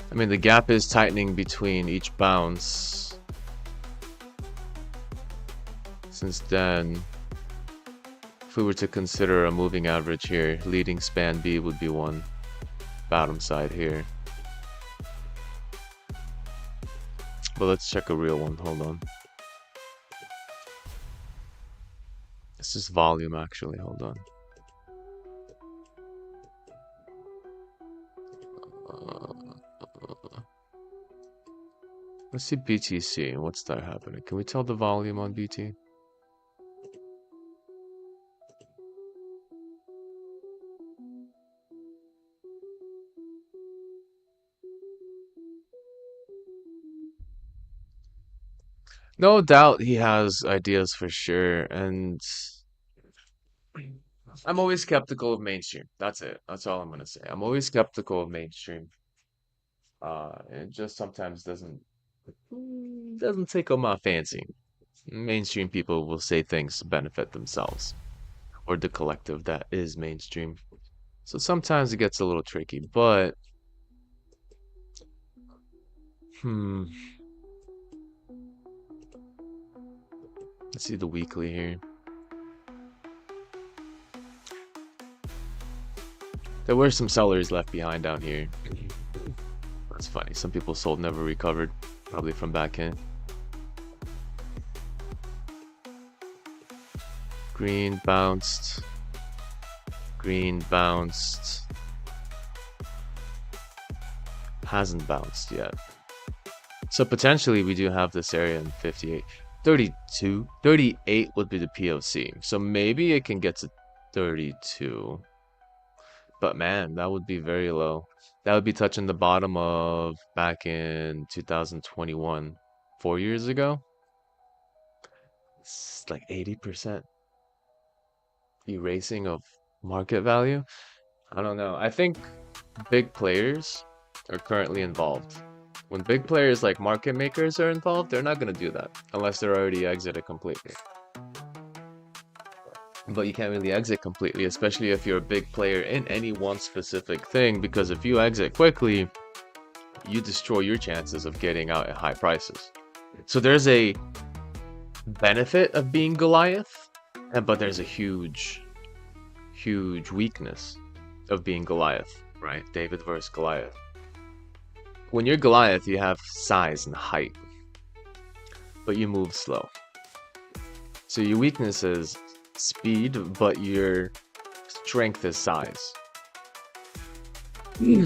I mean, the gap is tightening between each bounce. Since then, if we were to consider a moving average here, leading span B would be one. Bottom side here. But let's check a real one. Hold on. This is volume actually. Hold on. Let's see BTC. What's that happening? Can we tell the volume on BT? No doubt he has ideas for sure, and I'm always skeptical of mainstream. That's it. That's all I'm gonna say. I'm always skeptical of mainstream. It just sometimes doesn't tickle my fancy. Mainstream people will say things to benefit themselves or the collective that is mainstream. So sometimes it gets a little tricky, but hmm, let's see the weekly here. There were some sellers left behind down here. That's funny. Some people sold, never recovered, probably from back in. Green bounced. Green bounced. Hasn't bounced yet. So potentially we do have this area in 58. 32. 38 would be the POC. So maybe it can get to 32. But man, that would be very low. That would be touching the bottom of back in 2021, 4 years ago. It's like 80% erasing of market value. I don't know. I think big players are currently involved. When big players like market makers are involved, they're not going to do that unless they're already exited completely. But you can't really exit completely, especially if you're a big player in any one specific thing, because if you exit quickly, you destroy your chances of getting out at high prices. So there's a benefit of being Goliath, but there's a huge weakness of being Goliath, right? David versus Goliath. When you're Goliath, you have size and height, but you move slow. So your weakness is speed, but your strength is size.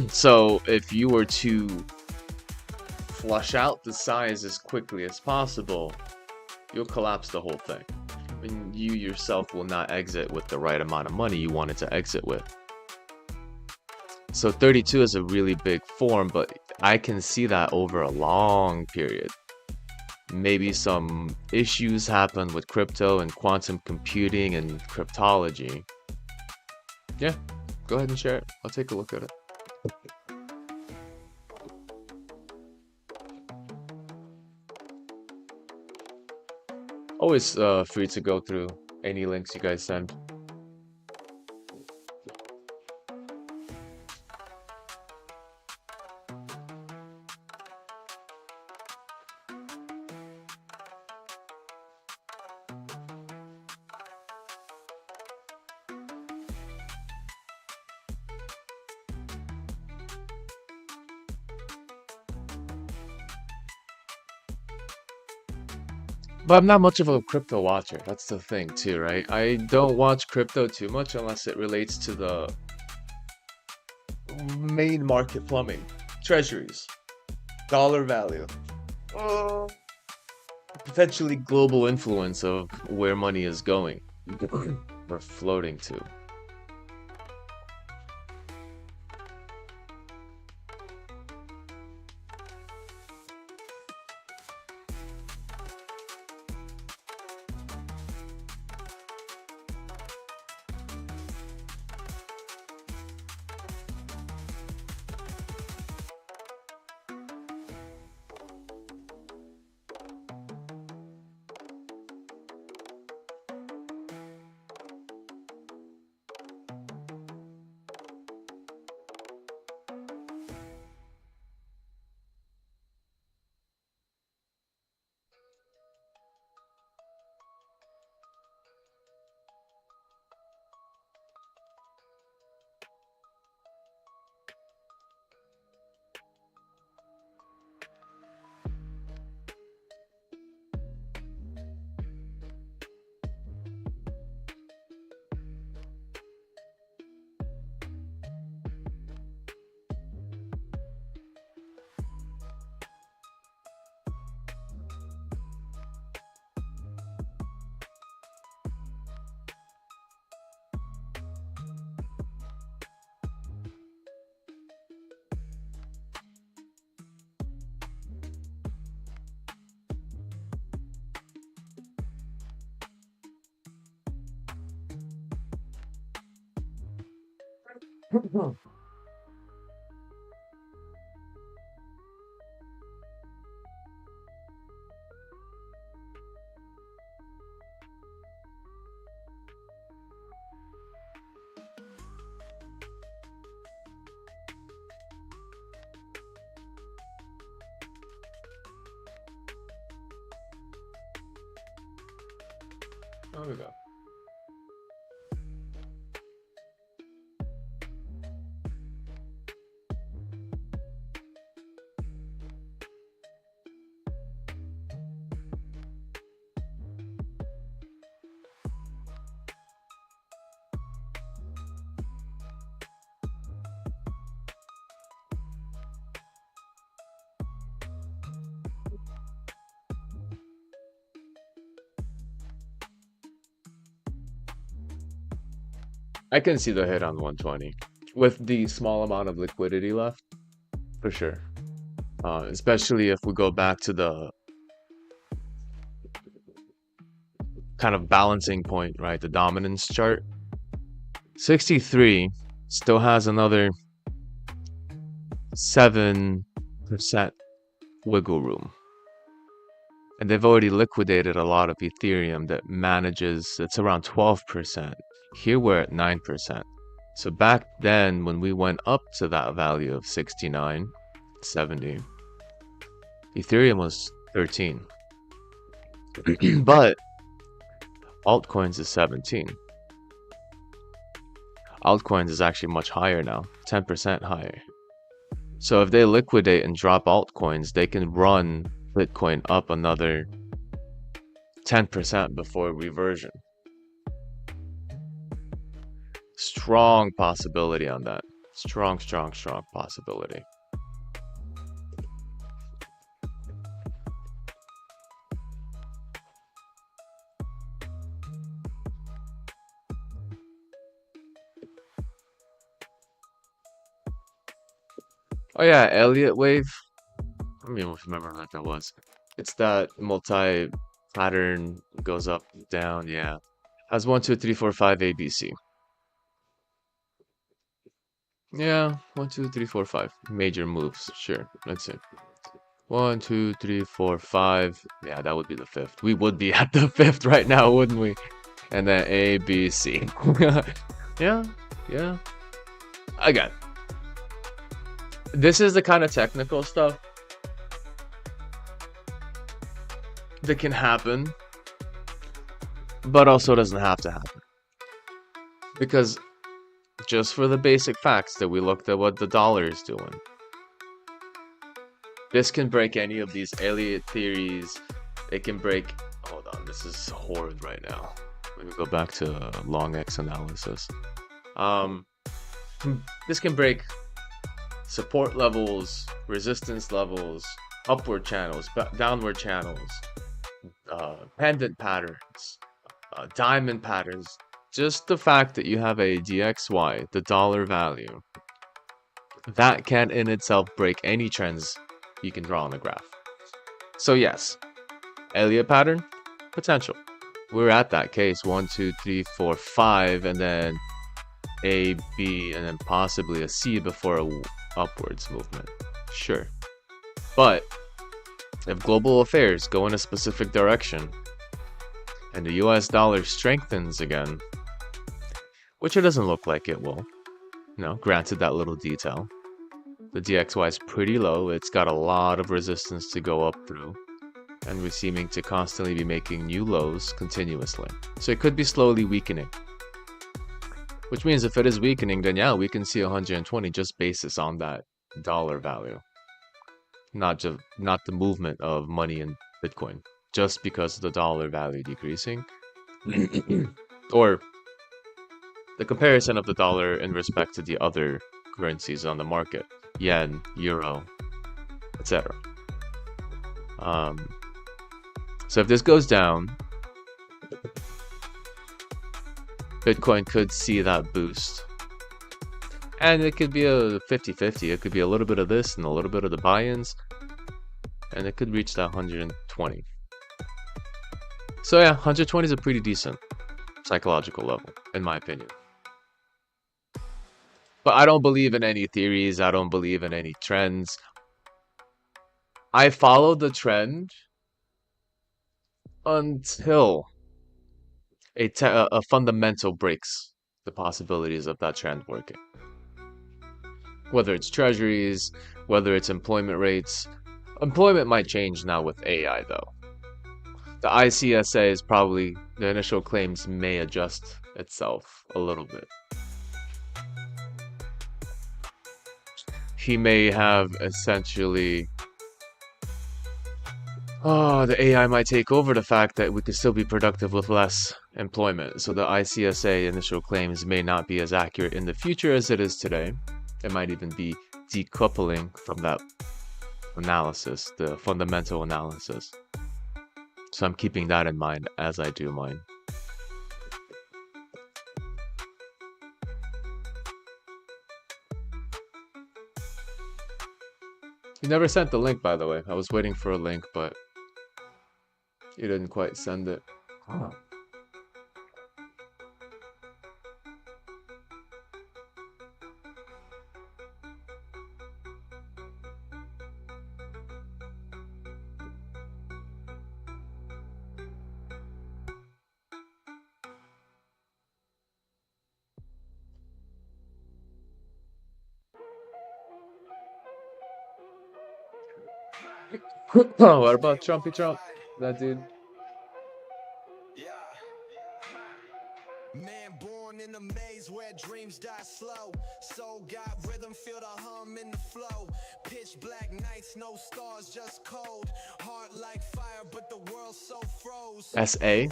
So if you were to flush out the size as quickly as possible, you'll collapse the whole thing. And you yourself will not exit with the right amount of money you wanted to exit with. So 32 is a really big form, but I can see that over a long period. Maybe some issues happen with crypto and quantum computing and cryptology. Yeah, go ahead and share it. I'll take a look at it. Always free to go through any links you guys send. But I'm not much of a crypto watcher. That's the thing too, right? I don't watch crypto too much unless it relates to the main market plumbing. Treasuries, dollar value, potentially global influence of where money is going or floating to. There we go. I can see the hit on 120 with the small amount of liquidity left, for sure. Especially if we go back to the kind of balancing point, right? The dominance chart. 63 still has another 7% wiggle room. And they've already liquidated a lot of Ethereum that manages, it's around 12%. Here we're at 9%. So back then, when we went up to that value of 69, 70, Ethereum was 13. But altcoins is 17. Altcoins is actually much higher now, 10% higher. So if they liquidate and drop altcoins, they can run Bitcoin up another 10% before reversion. Strong possibility on that. Strong possibility. Oh yeah, Elliott wave. I don't even remember what that was. It's that multi-pattern goes up, down, yeah. Has 1, 2, 3, 4, 5 ABC. Yeah, 1, 2, 3, 4, 5. Major moves, sure. Let's see. 1, 2, 3, 4, 5. Yeah, that would be the fifth. We would be at the fifth right now, wouldn't we? And then A, B, C. Yeah. Again, this is the kind of technical stuff that can happen, but also doesn't have to happen. Because just for the basic facts that we looked at what the dollar is doing, this can break any of these Elliott theories. It can break, hold on, this is horrid right now. Let me go back to long X analysis. This can break support levels, resistance levels, upward channels, downward channels, pendant patterns, diamond patterns. Just the fact that you have a DXY, the dollar value, that can in itself break any trends you can draw on a graph. So yes, Elliott pattern, potential. We're at that case, 1, 2, 3, 4, 5, and then A, B, and then possibly a C before a upwards movement. Sure. But if global affairs go in a specific direction and the US dollar strengthens again, which it doesn't look like it will, granted that little detail. The DXY is pretty low, it's got a lot of resistance to go up through, and we're seeming to constantly be making new lows continuously. So it could be slowly weakening. Which means if it is weakening, then yeah, we can see 120 just basis on that dollar value. Not the movement of money in Bitcoin, just because of the dollar value decreasing. Or the comparison of the dollar in respect to the other currencies on the market. Yen, euro, etc. So if this goes down, Bitcoin could see that boost. And it could be a 50-50. It could be a little bit of this and a little bit of the buy-ins. And it could reach that 120. So yeah, 120 is a pretty decent psychological level, in my opinion. But I don't believe in any theories. I don't believe in any trends. I followed the trend until a fundamental breaks the possibilities of that trend working. Whether it's treasuries, whether it's employment rates. Employment might change now with AI though. The ICSA is probably, the initial claims may adjust itself a little bit. He may have essentially, the AI might take over the fact that we could still be productive with less employment. So the ICSA initial claims may not be as accurate in the future as it is today. It might even be decoupling from that analysis, the fundamental analysis. So I'm keeping that in mind as I do mine. You never sent the link, by the way. I was waiting for a link, but you didn't quite send it. Huh. What about Trumpy Trump? That dude. Man born in a maze where dreams die slow. Soul got rhythm, feel the hum in the flow. Pitch black nights, no stars, just cold. Heart like fire, but the world so froze. SA?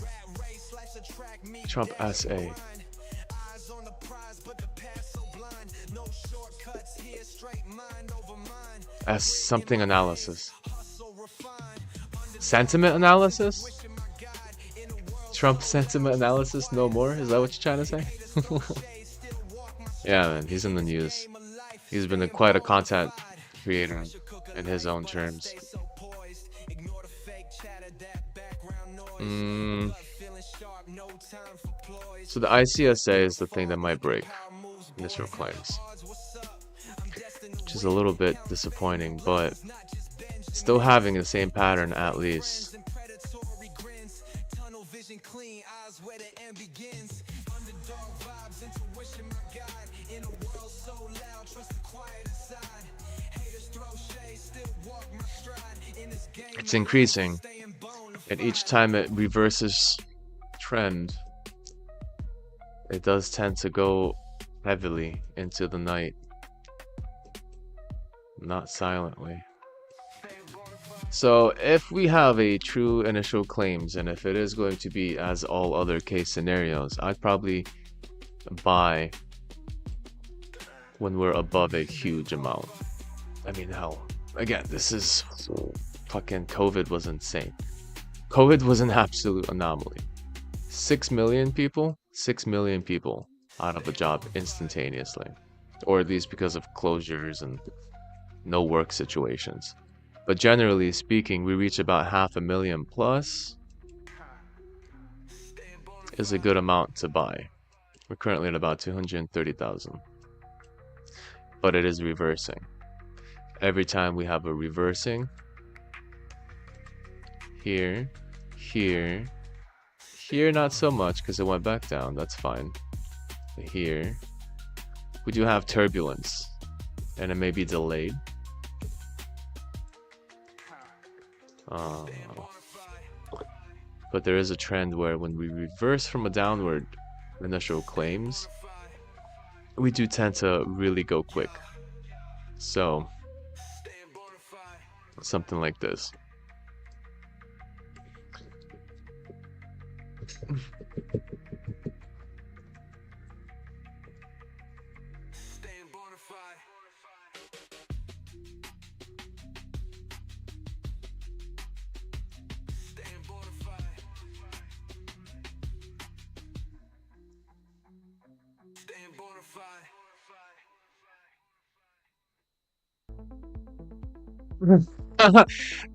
Trump SA. Eyes on the prize, but the path so blind. No shortcuts here, straight mind over mind. S something analysis. Sentiment analysis? Trump sentiment analysis no more? Is that what you're trying to say? Yeah, man, he's in the news. He's been quite a content creator in his own terms. So the ICSA is the thing that might break initial claims, which is a little bit disappointing, but still having the same pattern at least. It's increasing, and each time it reverses trend, it does tend to go heavily into the night, not silently. So if we have a true initial claims, and if it is going to be as all other case scenarios, I'd probably buy when we're above a huge amount. I mean, hell, again, this is fucking COVID was insane. COVID was an absolute anomaly. 6 million people out of a job instantaneously, or at least because of closures and no work situations. But generally speaking, we reach about 500,000 plus is a good amount to buy. We're currently at about 230,000, but it is reversing. Every time we have a reversing, here, not so much because it went back down, that's fine. Here, we do have turbulence, and it may be delayed. But there is a trend where when we reverse from a downward initial claims, we do tend to really go quick. So, something like this.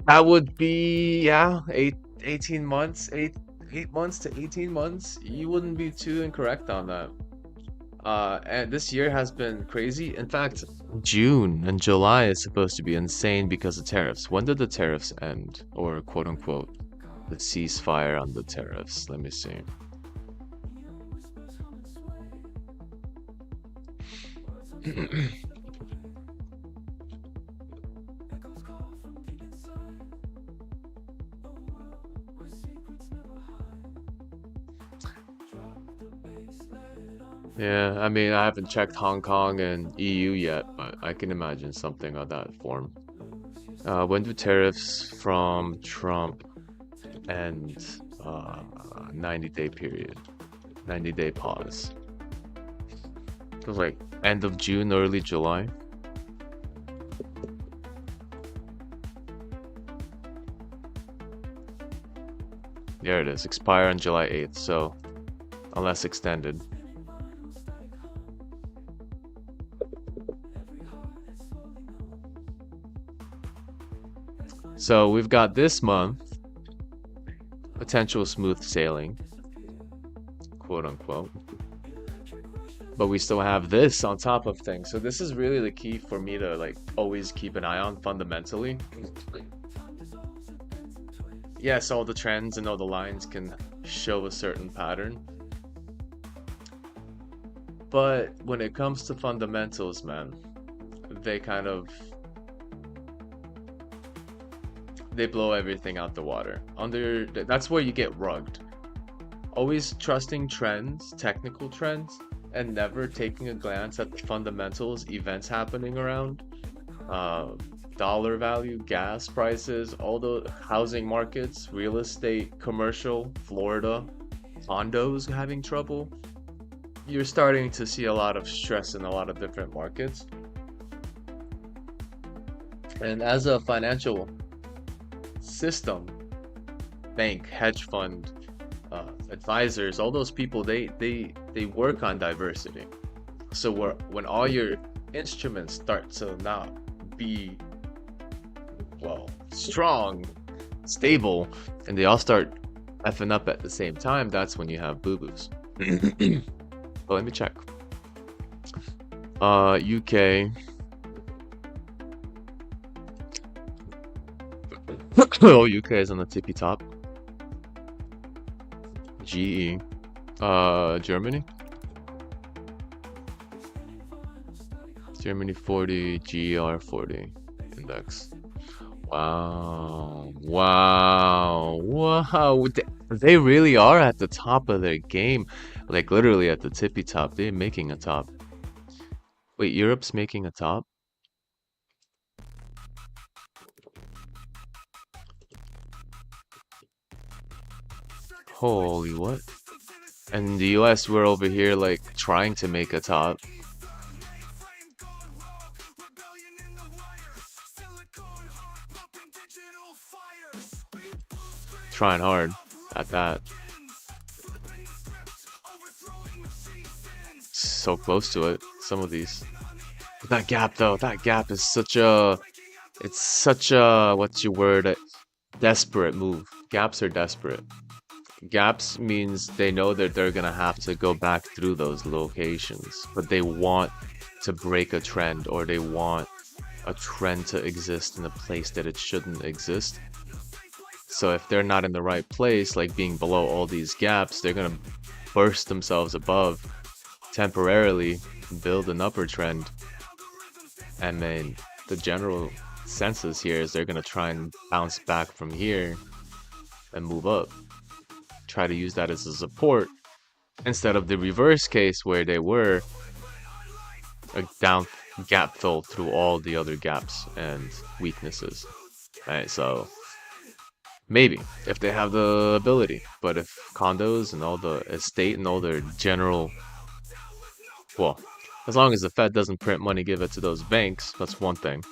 That would be, yeah, 18 months, 8 months to 18 months. You wouldn't be too incorrect on that. And this year has been crazy. In fact, June and July is supposed to be insane because of tariffs. When did the tariffs end? Or quote unquote, the ceasefire on the tariffs. Let me see. Yeah, I mean, I haven't checked Hong Kong and EU yet, but I can imagine something of that form. When do tariffs from Trump end? 90-day period, 90-day pause. It was like end of June, early July. There it is, expire on July 8th, so unless extended. So we've got this month, potential smooth sailing, quote unquote. But we still have this on top of things. So this is really the key for me to like always keep an eye on fundamentally. Yes, all the trends and all the lines can show a certain pattern. But when it comes to fundamentals, man, they kind of they blow everything out the water. That's where you get rugged. Always trusting trends, technical trends, and never taking a glance at the fundamentals, events happening around, dollar value, gas prices, all the housing markets, real estate, commercial, Florida, condos having trouble. You're starting to see a lot of stress in a lot of different markets. And as a financial system, bank, hedge fund, advisors, all those people, they work on diversity. So when all your instruments start to not be strong, stable, and they all start effing up at the same time, that's when you have boo-boos. But let me check. UK. Oh, UK is on the tippy top. GE. Germany. Germany 40, GER 40 index. Wow. Wow. Wow. They really are at the top of their game. Like literally at the tippy top. They're making a top. Wait, Europe's making a top? Holy what? And in the US, we're over here like trying to make a top. Trying hard at that. So close to it, some of these. But that gap though, that gap is such a, it's such a, what's your word? Desperate move. Gaps are desperate. Gaps means they know that they're gonna have to go back through those locations, but they want to break a trend, or they want a trend to exist in a place that it shouldn't exist. So if they're not in the right place, like being below all these gaps, they're gonna burst themselves above temporarily, build an upper trend, and then the general census here is they're gonna try and bounce back from here and move up. Try to use that as a support instead of the reverse case where they were a down gap fill through all the other gaps and weaknesses. Right, so maybe if they have the ability, but if condos and all the estate and all their general, well, as long as the Fed doesn't print money, give it to those banks, that's one thing.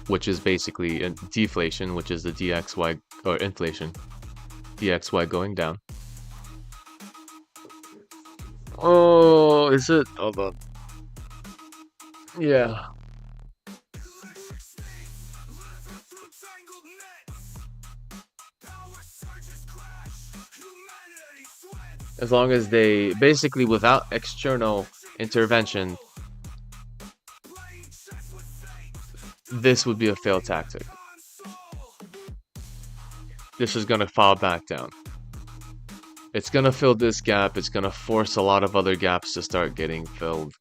Which is basically deflation, which is the DXY, or inflation. DXY going down. Oh, is it? Hold on. Yeah. As long as they basically without external intervention, this would be a failed tactic. This is gonna fall back down. It's gonna fill this gap. It's gonna force a lot of other gaps to start getting filled.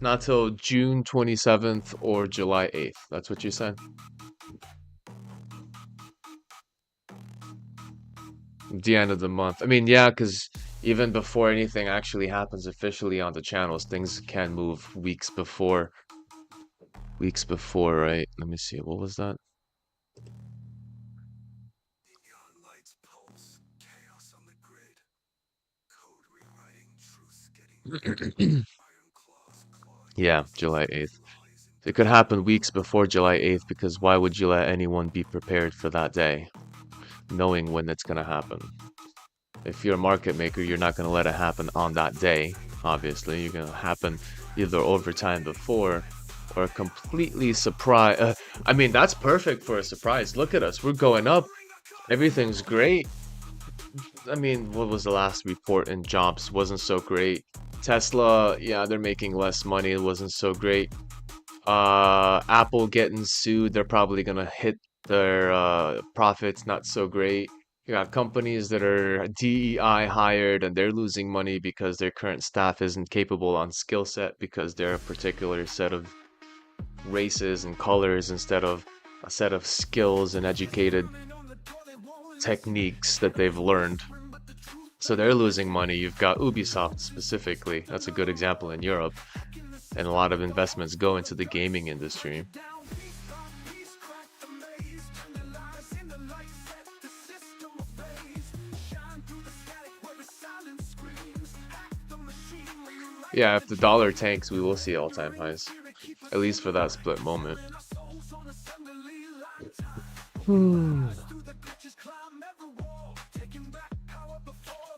Not till June 27th or July 8th. That's what you said? The end of the month. I mean, yeah, because even before anything actually happens officially on the channels, things can move weeks before. Weeks before, right? Let me see. What was that? Neon lights pulse, chaos on the grid. Code rewriting, truth getting iron claws clawing. Yeah, July 8th. It could happen weeks before July 8th because why would you let anyone be prepared for that day, knowing when it's going to happen? If you're a market maker, you're not going to let it happen on that day, obviously. You're going to happen either over time before or completely surprise. I mean, that's perfect for a surprise. Look at us. We're going up. Everything's great. I mean, what was the last report in jobs? Wasn't so great. Tesla, yeah, they're making less money. It wasn't so great. Apple getting sued. They're probably going to hit their profits. Not so great. You got companies that are DEI hired and they're losing money because their current staff isn't capable on skill set because they're a particular set of races and colors instead of a set of skills and educated techniques that they've learned. So they're losing money. You've got Ubisoft specifically. That's a good example in Europe. And a lot of investments go into the gaming industry. Yeah, if the dollar tanks, we will see all-time highs. At least for that split moment.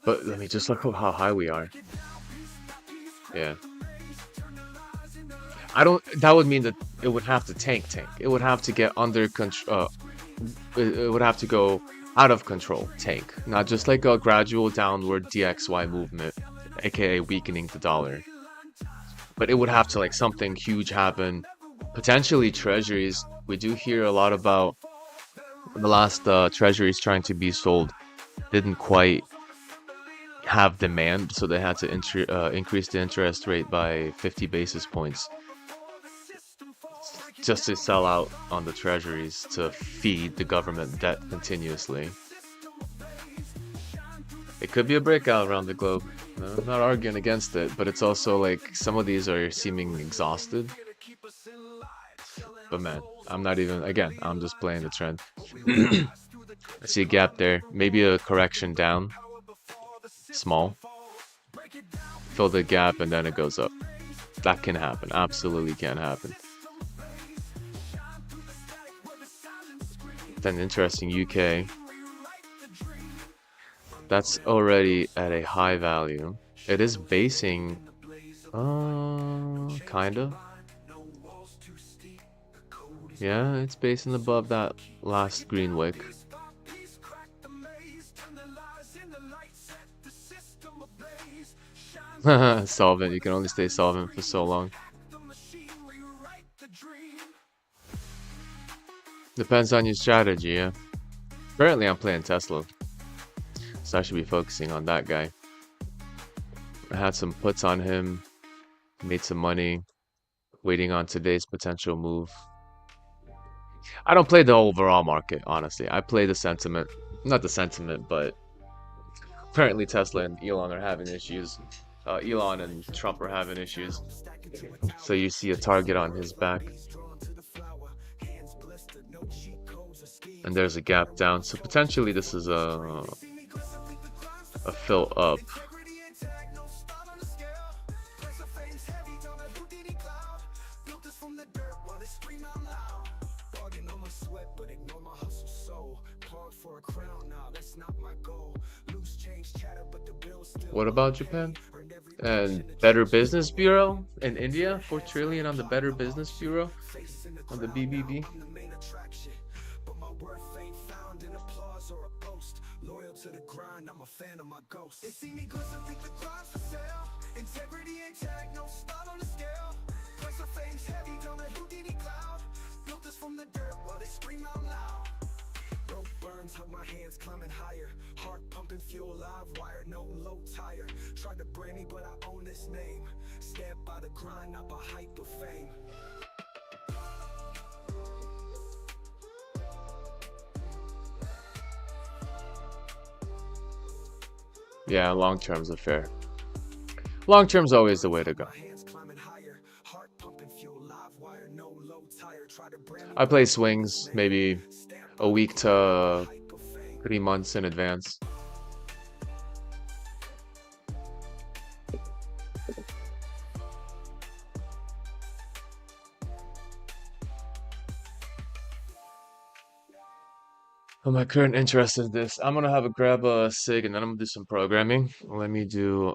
But let me just look at how high we are. Yeah. That would mean that it would have to tank. It would have to get under control. It would have to go out of control, tank. Not just like a gradual downward DXY movement, aka weakening the dollar. But it would have to like something huge happen. Potentially treasuries. We do hear a lot about the last treasuries trying to be sold. Didn't quite have demand, so they had to increase the interest rate by 50 basis points. Just to sell out on the treasuries to feed the government debt continuously. It could be a breakout around the globe. I'm not arguing against it, but it's also like some of these are seeming exhausted. But man, I'm not even, again, I'm just playing the trend. I see a gap there, maybe a correction down. Small. Fill the gap and then it goes up. That can happen, absolutely can happen. Then interesting UK. That's already at a high value. It is basing, kinda. Yeah, it's basing above that last green wick. Solvent, you can only stay solvent for so long. Depends on your strategy, yeah. Currently I'm playing Tesla, so I should be focusing on that guy. I had some puts on him, made some money, waiting on today's potential move. I don't play the overall market, honestly. I play the sentiment. Not the sentiment, but apparently Tesla and Elon are having issues. Elon and Trump are having issues. So you see a target on his back. And there's a gap down. So potentially this is a fill up. What about Japan? And Better Business Bureau in India? 4 trillion on the Better Business Bureau? On the BBB? cause or a boast. Loyal to the grind, I'm a fan of my ghost. They see me glisten, think the grind's for sale. Integrity intact, no spot on the scale. Price of fame's heavy, don't let Houdini cloud. Built this from the dirt while they scream out loud. Rope burns, hug my hands, climbing higher. Heart pumping, fuel live wire, no low tire. Tried to brand me, but I own this name. Stand by the grind, not by hype or fame. Yeah, long term's a fair. Long term's always the way to go. My hands climbing higher. Heart pumping, fuel live wire, no low tire. Try to brand me, I play swings maybe stand a week to hype or fame. 3 months in advance. My current interest is this. I'm gonna have a grab a sig and then I'm gonna do some programming. Let me do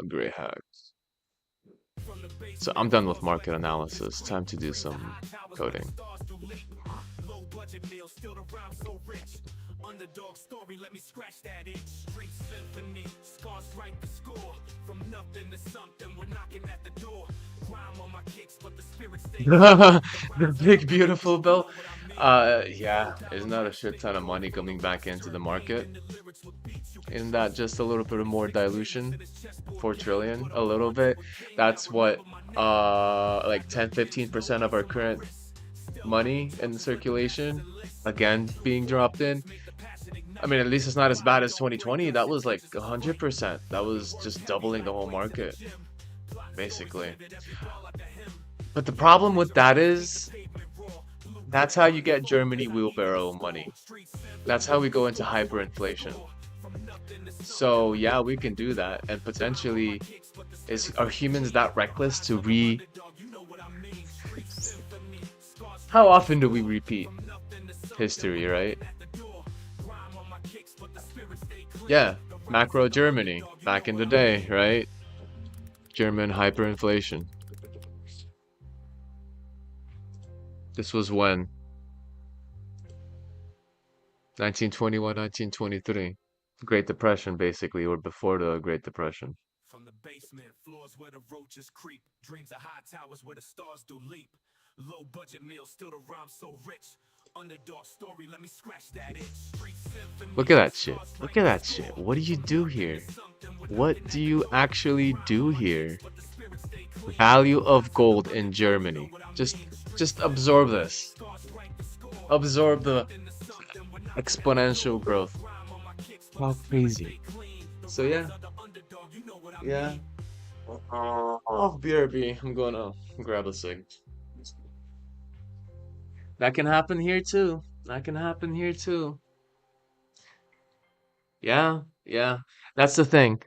gray hacks. So I'm done with market analysis. Time to do some coding. Low budget meal, still the rhyme so rich. Underdog story, let me scratch that itch. Street symphony, scars write the score. From nothing to something, we're knocking at the door. Rhyme on my kicks, but the spirit stays. The big beautiful bill. Yeah, isn't that a shit ton of money coming back into the market? Isn't that just a little bit of more dilution? 4 trillion, a little bit. That's what, like 10-15% of our current money in circulation, again being dropped in. I mean, at least it's not as bad as 2020. That was like 100%. That was just doubling the whole market, basically. But the problem with that is, that's how you get Germany wheelbarrow money. That's how we go into hyperinflation. So yeah, we can do that, and potentially, are humans that reckless to How often do we repeat history, right? Yeah, macro Germany, back in the day, right? German hyperinflation. This was when? 1921, 1923. Great Depression, basically, or before the Great Depression. From the basement, floors where the roaches creep. Dreams of high towers where the stars do leap. Low budget meals, still the rhyme so rich. Underdog story, let me scratch that itch. Street symphony, Look at that shit. Look at that shit. What do you do here? What do you actually do here? Value of gold in Germany. Just absorb this. Absorb the exponential growth. How crazy. So yeah. Yeah. Oh, BRB. I'm gonna grab a cig. That can happen here too. That can happen here too. Yeah, yeah. That's the thing.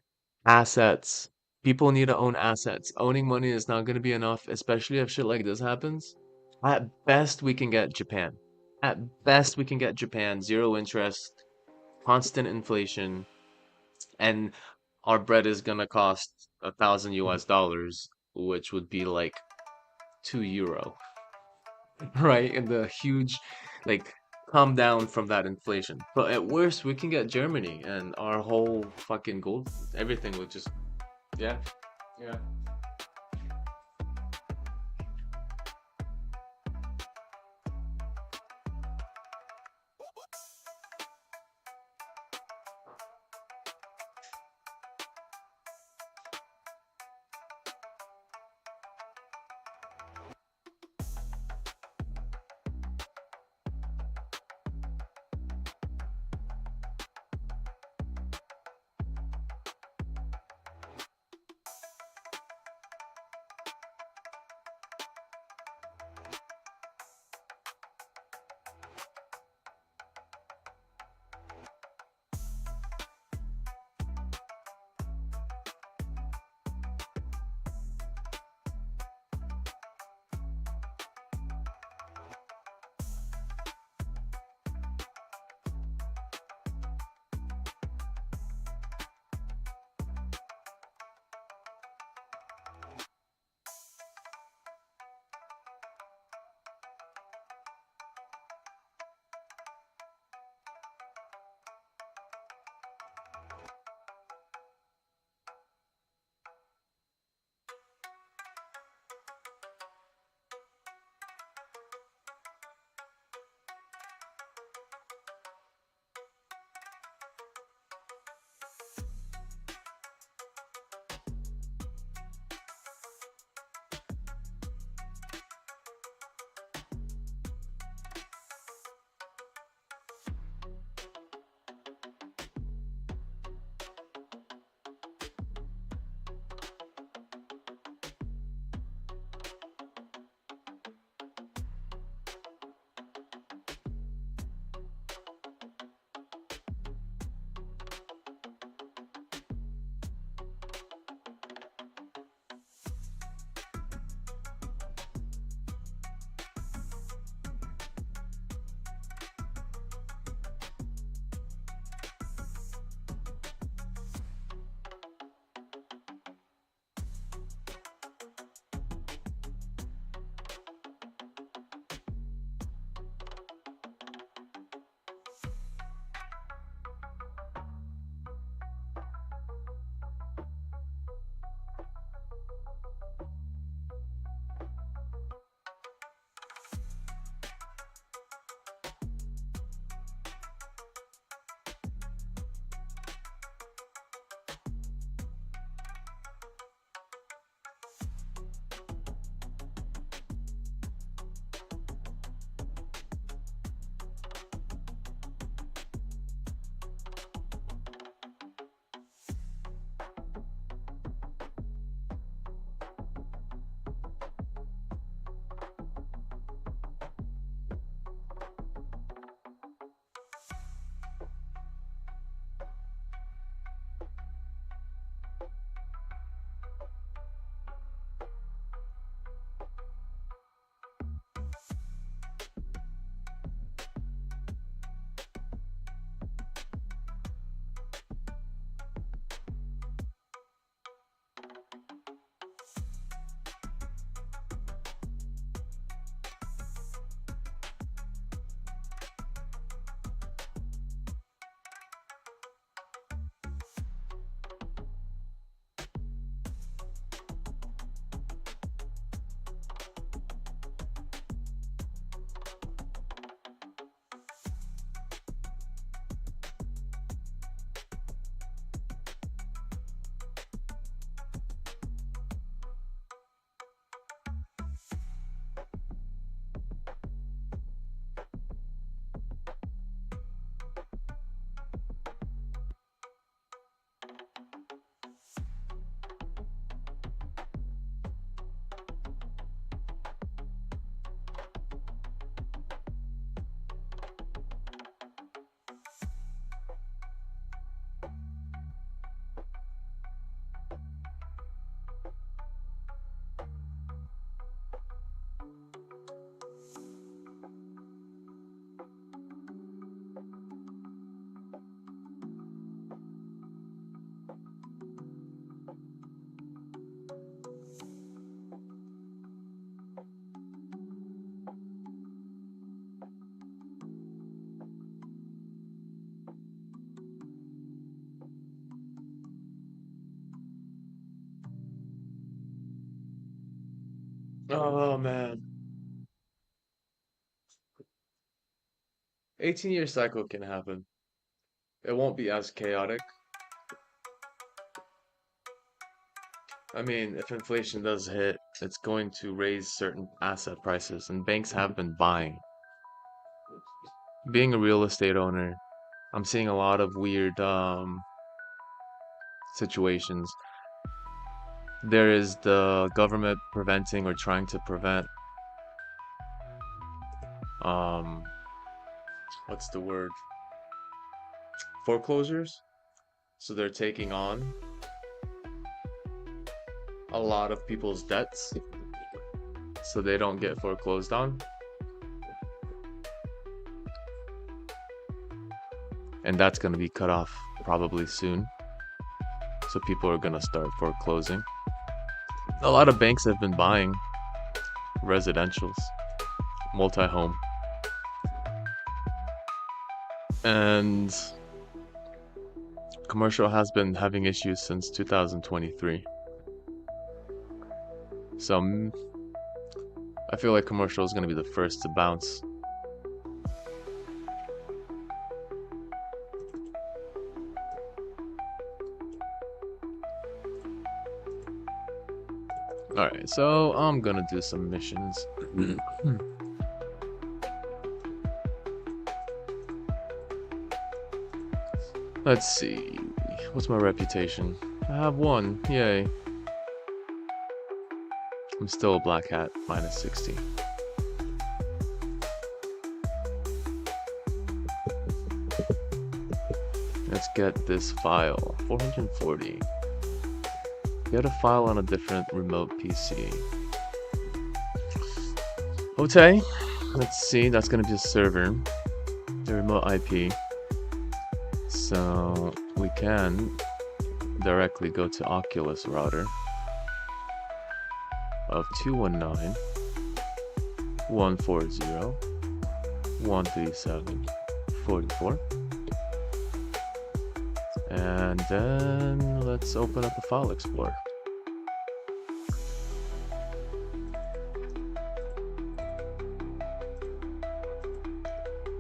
Assets. People need to own assets. Owning money is not going to be enough, especially if shit like this happens. At best, we can get Japan. At best, we can get Japan. 0 interest, constant inflation, and our bread is gonna cost 1,000 US dollars, which would be like €2, right? And the huge, like, come down from that inflation. But at worst, we can get Germany, and our whole fucking gold, everything would just, yeah, yeah. Oh man. 18-year cycle can happen. It won't be as chaotic. I mean, if inflation does hit, it's going to raise certain asset prices, and banks have been buying. Being a real estate owner, I'm seeing a lot of weird situations. There is the government preventing or trying to prevent um what's the word? Foreclosures. So they're taking on a lot of people's debts so they don't get foreclosed on. And that's going to be cut off probably soon. So people are going to start foreclosing. A lot of banks have been buying residentials, multi-home. And commercial has been having issues since 2023. So I feel like commercial is going to be the first to bounce. Alright, so I'm gonna do some missions. Let's see. What's my reputation? I have one. Yay. I'm still a black hat, minus 60. Let's get this file. 440. Get a file on a different remote PC. Okay, let's see. That's gonna be a server, the remote IP. So we can directly go to Oculus router of 219.140.137.44. And then let's open up the file explorer.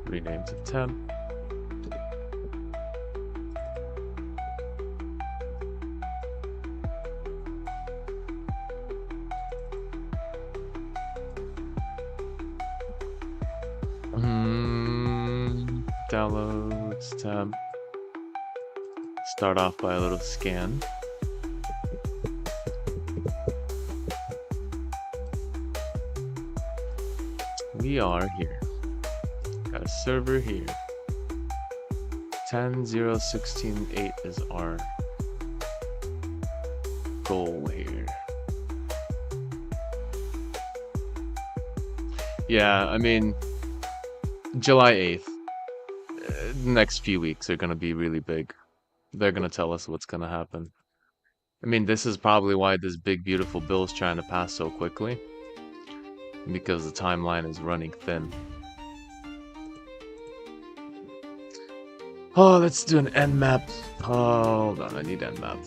Rename to temp. Downloads tab. Start off by a little scan. We are here. Got a server here. 10.0.16.8 is our goal here. Yeah, I mean, July 8th. The next few weeks are gonna be really big. They're gonna tell us what's gonna happen. I mean, this is probably why this big beautiful bill is trying to pass so quickly. Because the timeline is running thin. Oh, let's do an Nmap. Hold on, I need Nmap.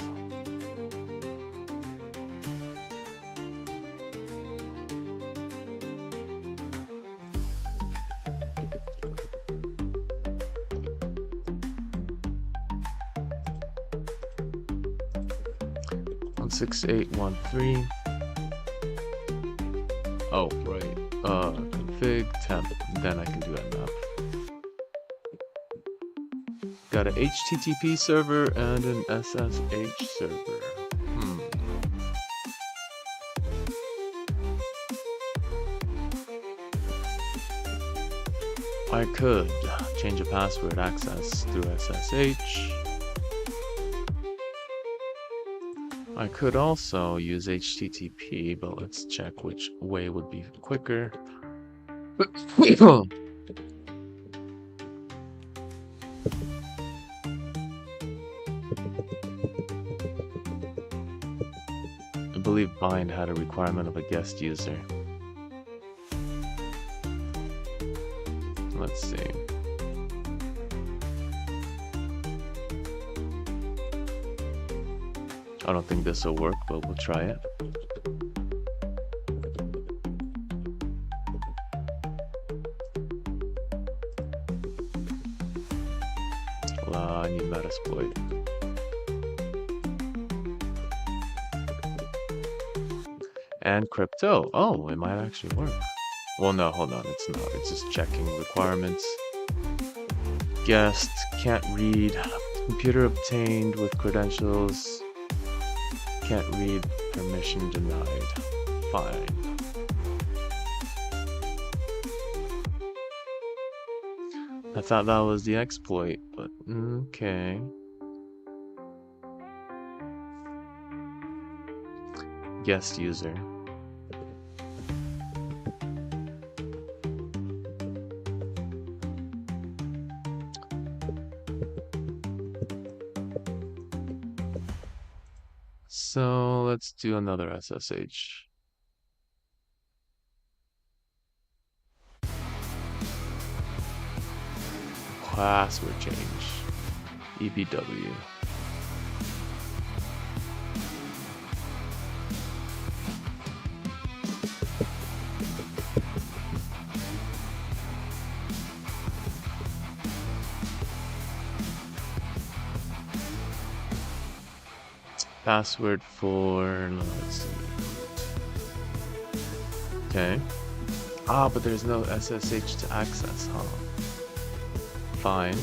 On 6813. Oh, right. Config temp. Then I can do Nmap. Got an HTTP server and an SSH server. I could change a password access through SSH. I could also use HTTP, but let's check which way would be quicker. I believe Bind had a requirement of a guest user. Let's see. I don't think this will work, but we'll try it. I need Metasploit. And crypto. Oh, it might actually work. Well, no, hold on. It's not. It's just checking requirements. Guest can't read. Computer obtained with credentials. Can't read. Permission denied. Fine. I thought that was the exploit, but okay. Guest user. So let's do another SSH. Password change. EBW. Password for, let's see. Okay. Ah, but there's no SSH to access, huh? Fine.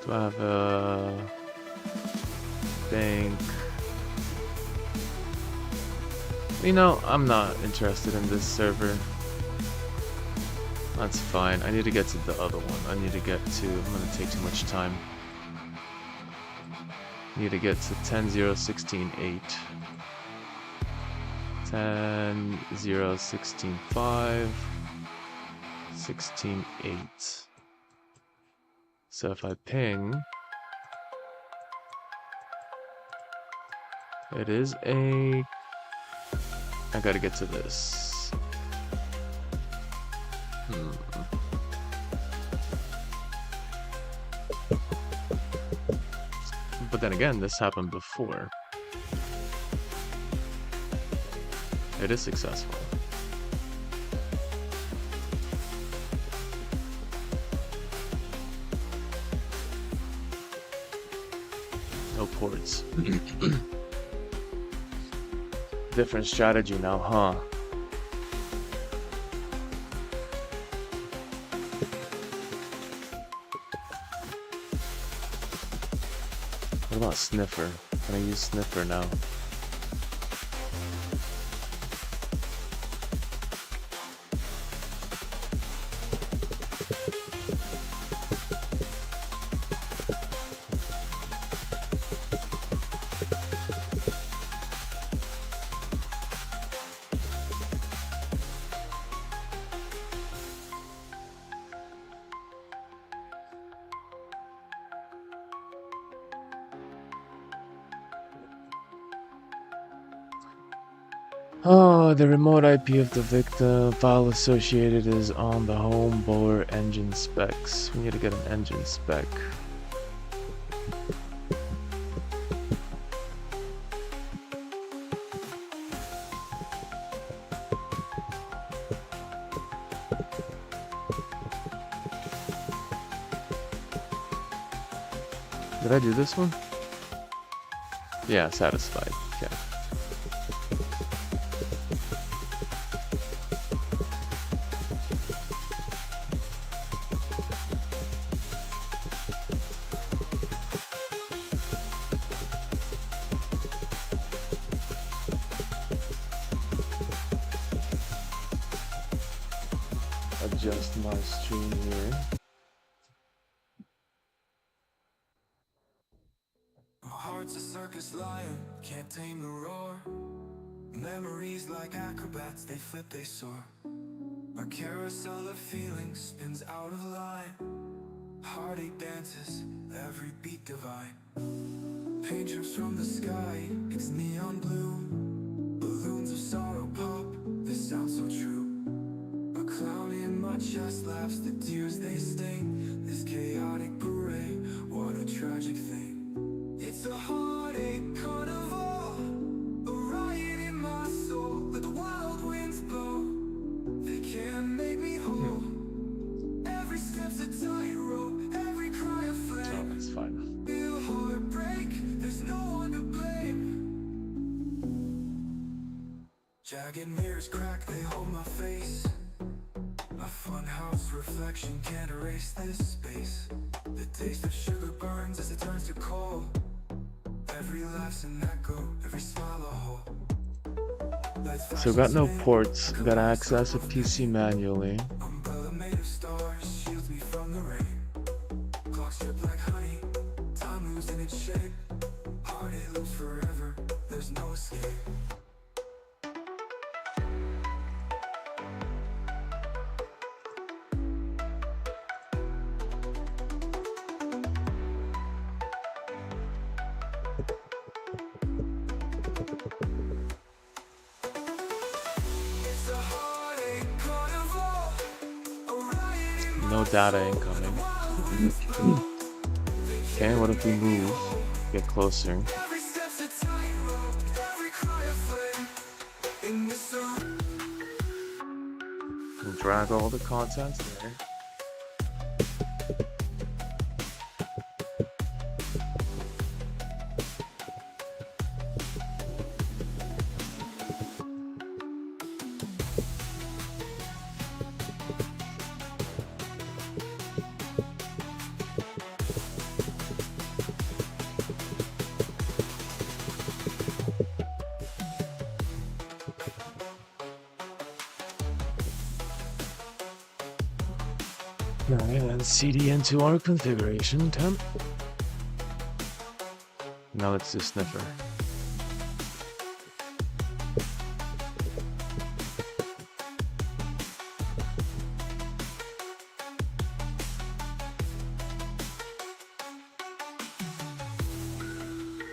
Do I have a bank? You know, I'm not interested in this server. That's fine. I need to get to the other one. I need to get to, I'm gonna take too much time. Need to get to 10.0.16.8. 10.0.16.5. 16.8. So if I ping, it is a, I gotta get to this. But then again, this happened before. It is successful. No ports. Different strategy now, huh? What about Sniffer? Can I use Sniffer now? Oh, the remote IP of the victim file associated is on the home bore engine specs. We need to get an engine spec. Did I do this one? Yeah, satisfied. Okay. Adjust my stream here. My heart's a circus lion, can't tame the roar. Memories like acrobats, they flip, they soar. A carousel of feelings spins out of line. Heartache dances, every beat divine. Paint drips from the sky, it's neon blue. Balloons of sorrow pop, this sounds so true. A clown in my chest laughs, the tears they sting. This chaotic parade, what a tragic thing. It's a heartache carnival, a riot in my soul. Let the wild winds blow, they can't make me whole. Every step's a tightrope, every cry a flame. Dragging mirrors crack, they hold my face. A funhouse reflection can't erase this space. The taste of sugar burns as it turns to coal. Every laugh's an echo, every smile a hole. So got no ports, gotta access a PC manually. Umbrella made of stars shields me from the rain. Clock stripped like honey, time losing its shape. Heart it loops forever, there's no escape. It's a heartache carnival, a riot in No data incoming. Okay, what if we move? Get closer. every step's a tightrope, every cry a flame. In this zone, We'll drag all the contents there. Alright, then CD into our configuration temp. Now it's the sniffer.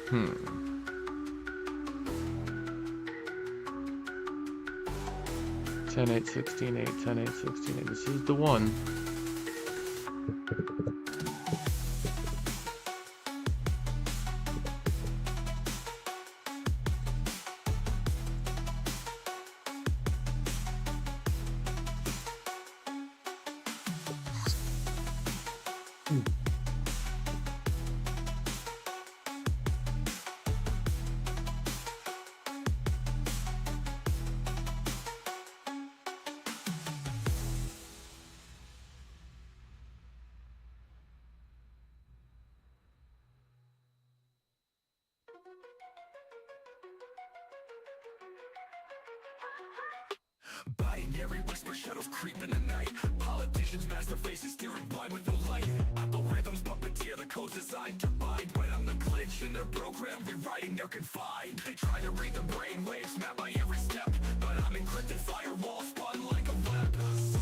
Hmm. 10, 8, 16, 8, 10, 8, 16, 8. This is the one. binary whisper shadows creep in the night. Politicians master faces steering blind with no light. Algorithms puppeteer the code designed to bind, but I'm the glitch in their program rewriting they're confined. They try to read the brain waves mapped by every step, but I'm encrypted firewall spun like a web.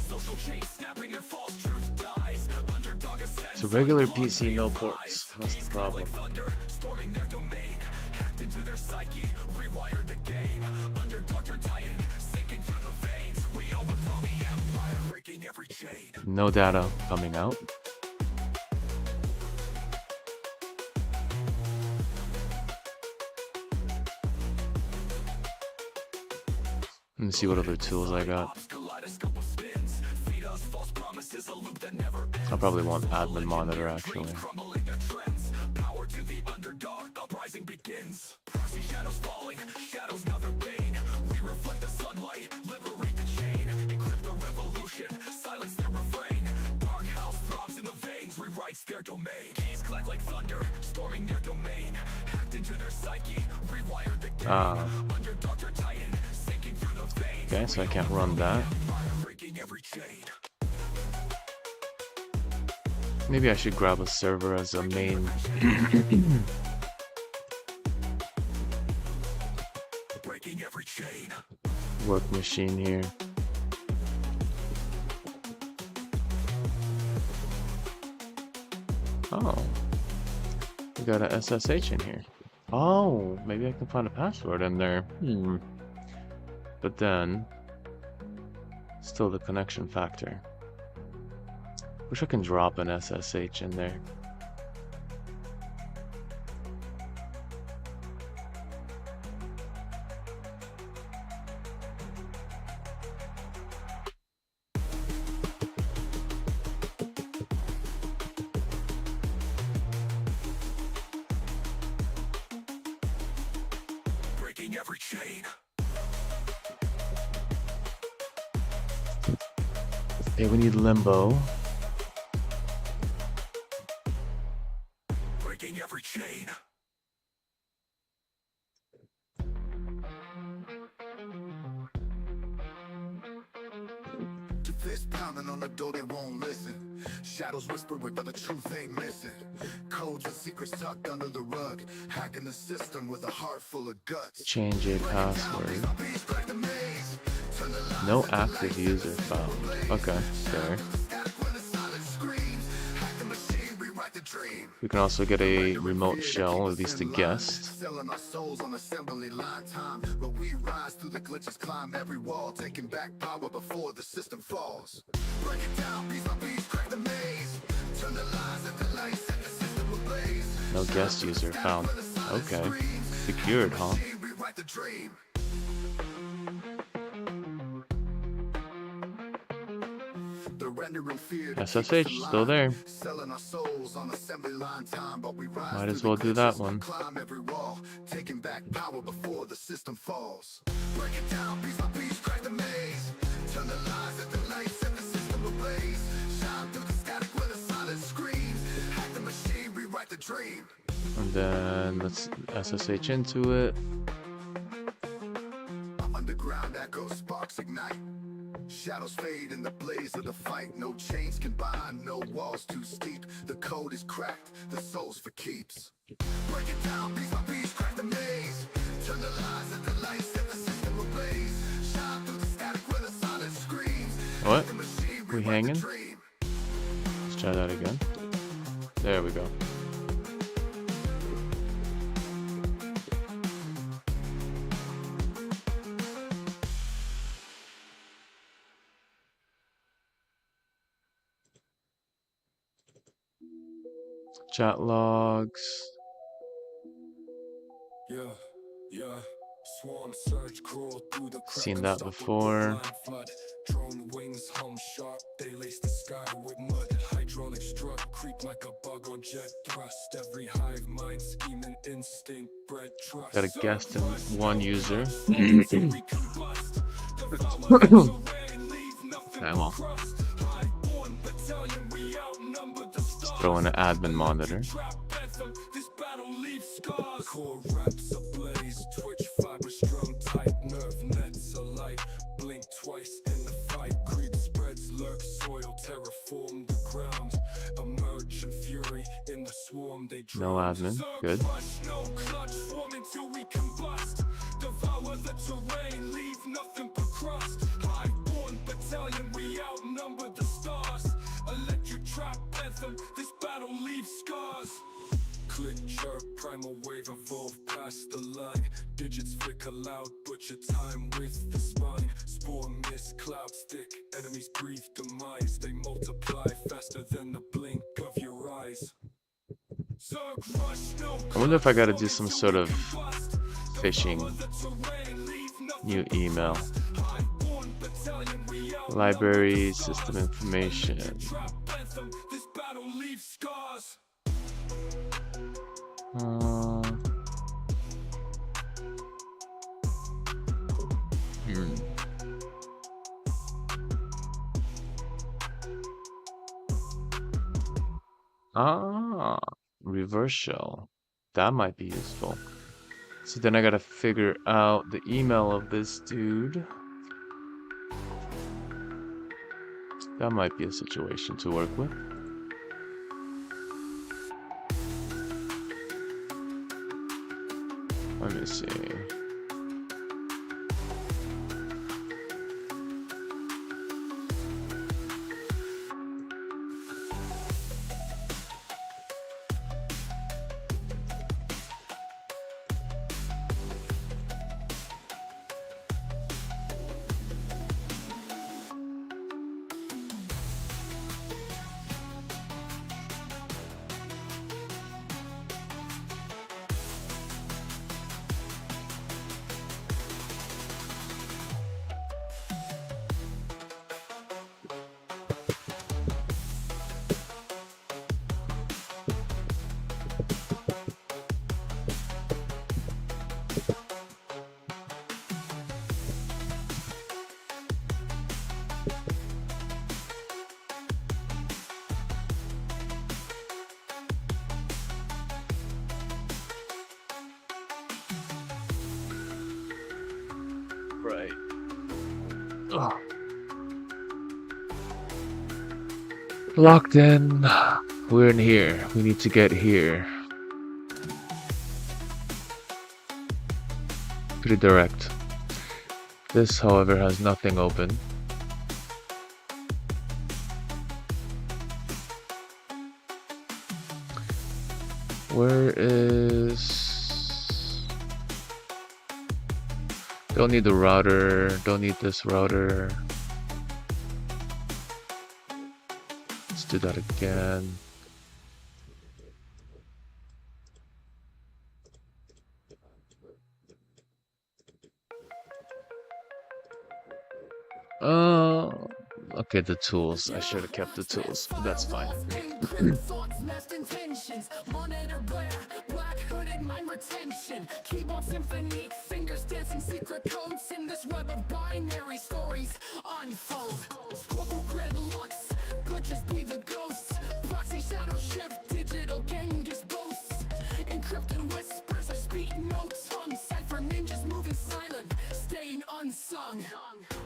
Social chain snapping and false truth dies. Underdog ascends. So regular PC, no ports. That's the problem. Thunder, storming their domain, hacked into their psyche, rewired the game. Underdog or titan, sinking through the veins. We overthrow the empire, breaking every chain. No data coming out. Let me see what other tools I got. Kaleidoscope of spins, feed us false promises, a loop that never ends. I probably want admin monitor actually. Crumbling the trends, power to the underdog, uprising begins. Proxy shadows falling, shadows now their bane. We reflect the sunlight, liberate the chain. Encrypt the revolution, silence their refrain. Dark house throbs in the veins, rewrites their domain. Keys clack like thunder, storming their domain. Hacked into their psyche, rewired the game. Underdog or titan, sinking through the veins. Okay, so I can't run that. Breaking every chain. Maybe I should grab a server as a main Breaking every chain. work machine here. Oh, we got a SSH in here. Oh, maybe I can find a password in there. But then, still the connection factor. Wish I can drop an SSH in there. Breaking every chain. Okay, we need limbo. Breaking every chain. Fist pounding on the door, they won't listen. Shadows whisper but the truth ain't missing. Codes and secrets tucked under the rug. Hacking the system with a heart full of guts. Change a password. No active user found. Okay, fair. We can also get a remote shell, at least a guest. Selling our souls on assembly line time, but we rise through the glitches, climb every wall, taking back power before the system falls. Break it down piece by piece, crack the maze, turn the lies into light, set the system ablaze. No guest user found. Okay, secured, huh? Rewrite the dream. The rendering fear. SSH still there. Selling our souls on assembly line time, but we rise Might as through well the do that glitches, one. climb every wall, taking back power before the system falls. Break it down piece by piece, crack the maze, turn the lies into light, set the system ablaze. Shine through the static with a silent scream, hack the machine, rewrite the dream. And then let's SSH into it. Underground echo, sparks ignite. Shadows fade in the blaze of the fight. No chains can bind, no walls too steep. The code is cracked, the soul's for keeps. Break it down piece by piece, crack the maze, turn the lies into light, set the system ablaze. Shine through the static with a silent scream. What? The machine, We rewrite the hanging? dream. Let's try that again. There we go. Chat logs. Yeah. Swarm surge, crawl through the cracks, Seen that stop with the before. blind flood. Drone wings hum sharp, they lace the sky with mud. Hydraulic strut, creep like a bug on jet thrust. Every hive mind scheming instinct, bred trust. Got a guest and one user. Okay, well. Just throw in an admin monitor. Core raps ablaze, twitch fiber strung tight, nerve nets alight, blink twice in the fight, creep spreads, lurk soil, terraform the ground, emerge in fury in the swarm they No admin. Good. no clutch, swarm until we combust, devour the terrain, leave nothing but crust, highborn battalion, we outnumber the stars, electric trap anthem, this battle leaves scars. Click, chirp, primal wave, evolve past the line. Digits flicker loud, butcher time with the spine. Spore mist, cloud stick, enemies breathe demise. They multiply faster than the blink of your eyes. I wonder if I gotta do some sort of phishing. New email. Library, system information. This battle leaves scars. Reverse shell. That might be useful. So then I gotta figure out the email of this dude. That might be a situation to work with. Let me see. Right. Ugh. Locked in. We're in here. We need to get here. Pretty direct. This, however, has nothing open. Where is... Don't need the router. Don't need this router. Let's do that again. Okay, the tools. I should have kept the tools. But that's fine. Keyboard symphony, fingers dancing secret codes in this web of binary stories unfold. Squabble gridlocks, glitches be the ghosts. Proxy shadow shift, digital Genghis boasts. Encrypted whispers, I speak no tongue. Cypher ninjas moving silent, staying unsung.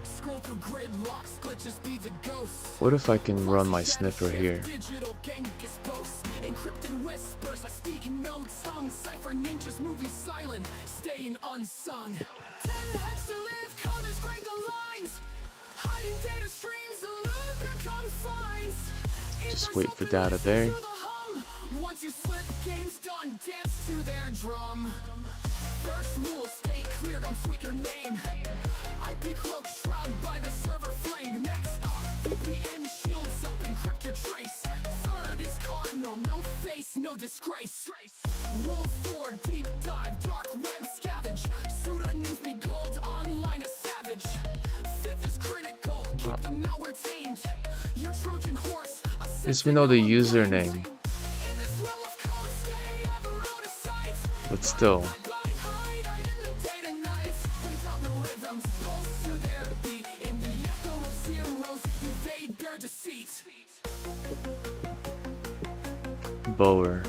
Scroll through gridlocks, glitches be the ghosts. What if I can run my sniffer here? Digital Genghis boasts. Encrypted whispers, I speak no tongue. Cypher ninjas moving silent, staying unsung. 10 heads to live, colors break the lines. Hiding data streams, elude the confines. Just wait for data there. Once you slip, game's done, dance to their drum. First rule, stay clear, don't tweak your name. IP cloak shroud by the server flame. Next up, VPN shields up, encrypt your trace. Third is cardinal, no face, no disgrace. Rule 4, deep dive, dark web scavenge. Pseudonyms be gold, online a savage. Fifth is critical, keep the malware tamed. Your Trojan horse, At least we know the username. But still. Bower.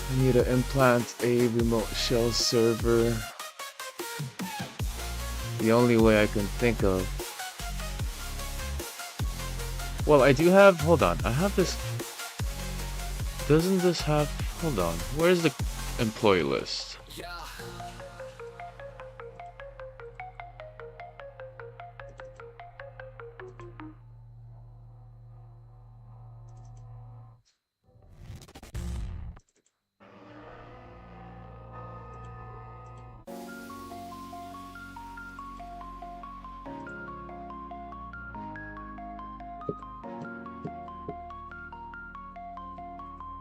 I need to implant a remote shell server. The only way I can think of. Well, I do have, hold on, I have this. Doesn't this have, hold on, where's the employee list?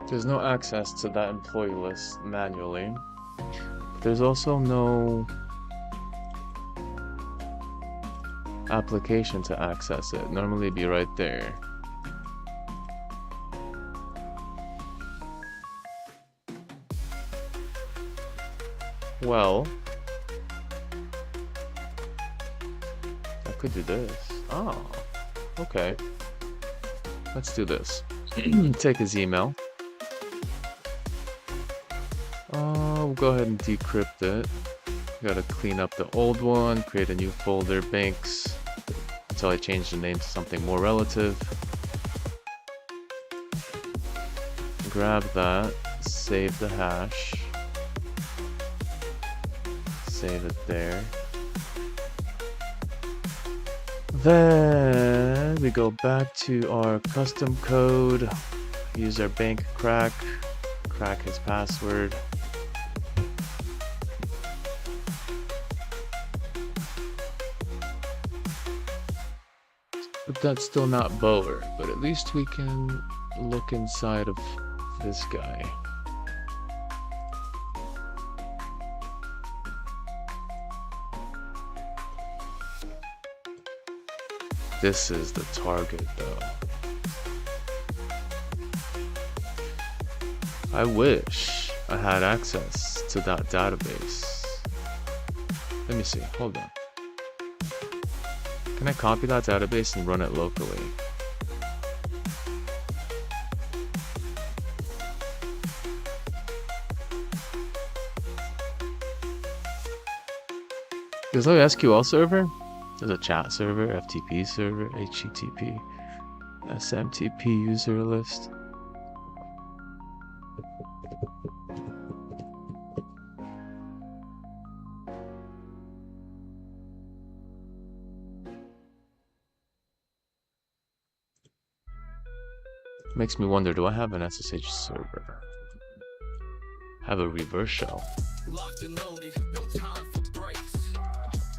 There's no access to that employee list manually. There's also no application to access it. Normally it'd be right there. Well, I could do this. Oh, okay. Let's do this. Take his email. We'll go ahead and decrypt it. Gotta clean up the old one, create a new folder, banks, until I change the name to something more relative. Grab that, save the hash, save it there. Then we go back to our custom code, use our bank crack his password. But that's still not Bower, but at least we can look inside of this guy. This is the target though. I wish I had access to that database. Let me see. Hold on. Can I copy that database and run it locally? There's no SQL server? There's a chat server, FTP server, HTTP, SMTP user list. Makes me wonder, do I have an SSH server? Have a reverse shell. Locked and loaded, no time for breaks.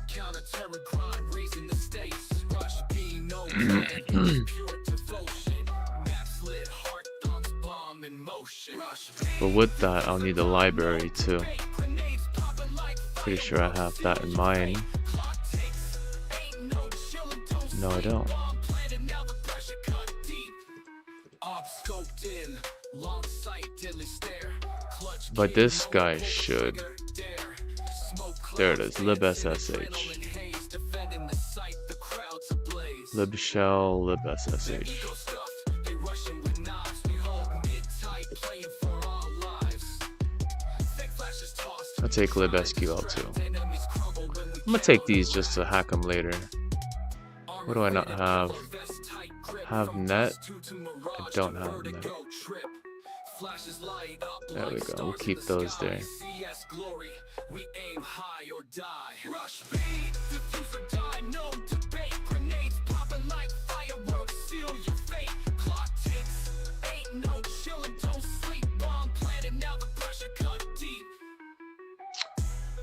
Counter-terror grind, raising the stakes. Rush being known pure devotion. Maps lit, heart thumbs, bomb in motion. But with that, I'll need a library too. Pretty sure I have that in mind. No, I don't. But this guy should. There it is, libssh. Libshell, libssh. I'll take libsql too. I'm gonna take these just to hack them later. What do I not have? Have net? I don't have net. There we go. We'll keep those there.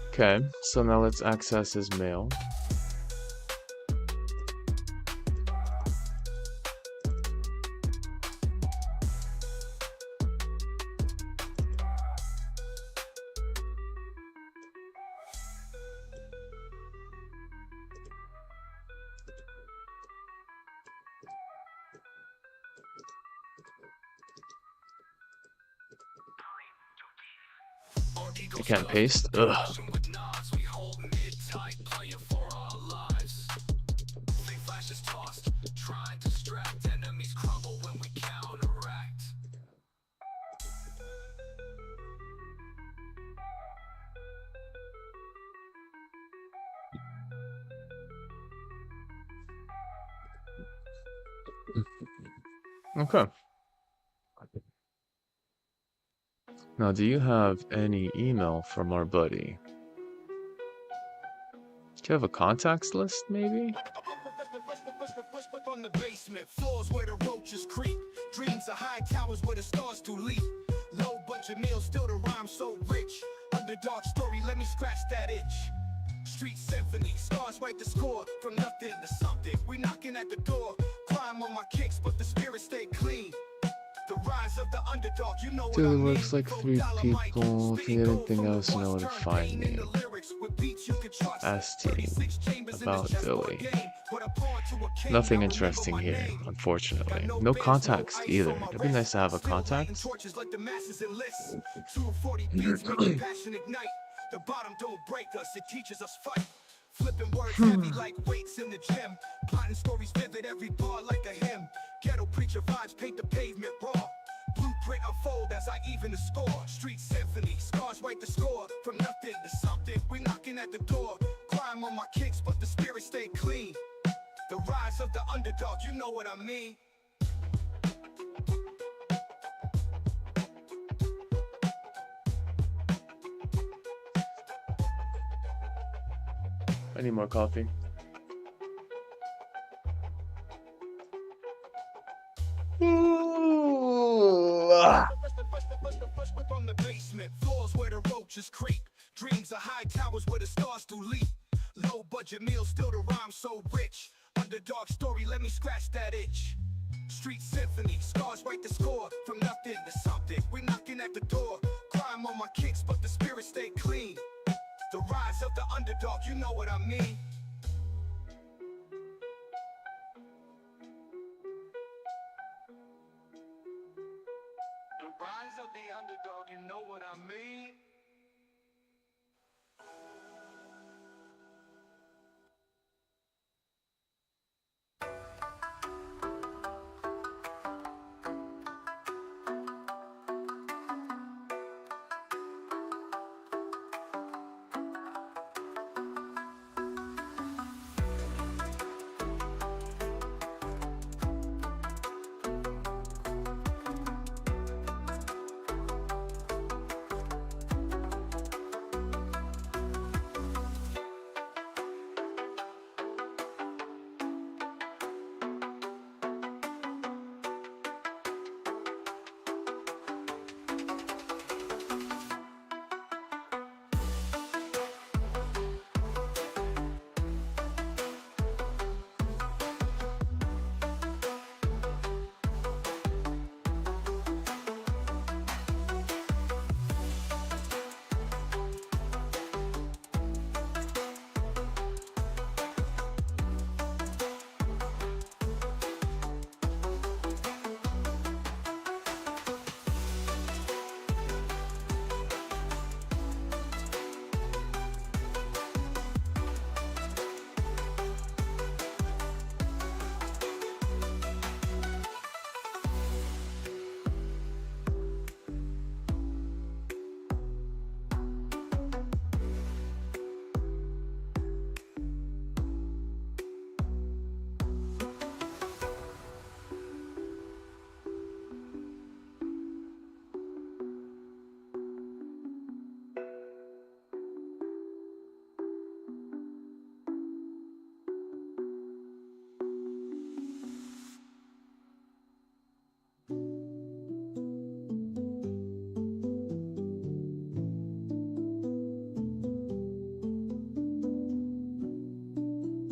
Okay, so now let's access his mail. I can't paste. Ugh. Okay. Now, do you have any email from our buddy? Do you have a contacts list, maybe? On the basement floors where the roaches creep, dreams of high towers where the stars do leap. Low budget meals, still the rhyme so rich. Underdog story, let me scratch that itch. Street symphony, stars write the score. From nothing to something, we knocking at the door. Climb on my kicks, but the spirit stay clean. The rise of the underdog, you know what I Dude, mean. looks like 3 people. If you need anything else, you know where to find me. ST about Billy. Nothing interesting here, unfortunately. No context either. It'd be nice to have a contact. The bottom don't break us, it teaches us fight. Flipping words heavy like weights in the gym. Plotting stories vivid, every bar like a hymn. Ghetto preacher vibes paint the pavement raw. Blueprint unfold as I even the score. Street symphony, scars write the score. From nothing to something, we knocking at the door. Climb on my kicks, but the spirit stay clean. The rise of the underdog, you know what I mean. I need more coffee. From the basement, floors where the roaches creep. Dreams of high towers where the stars do leap. Low budget meals, still the rhyme so rich. Underdog story, let me scratch that itch. Street symphony, scars write the score. From nothing to something, we knocking at the door. Climb on my kicks, but the spirit stay clean. The rise of the underdog, you know what I mean. The rise of the underdog, you know what I mean.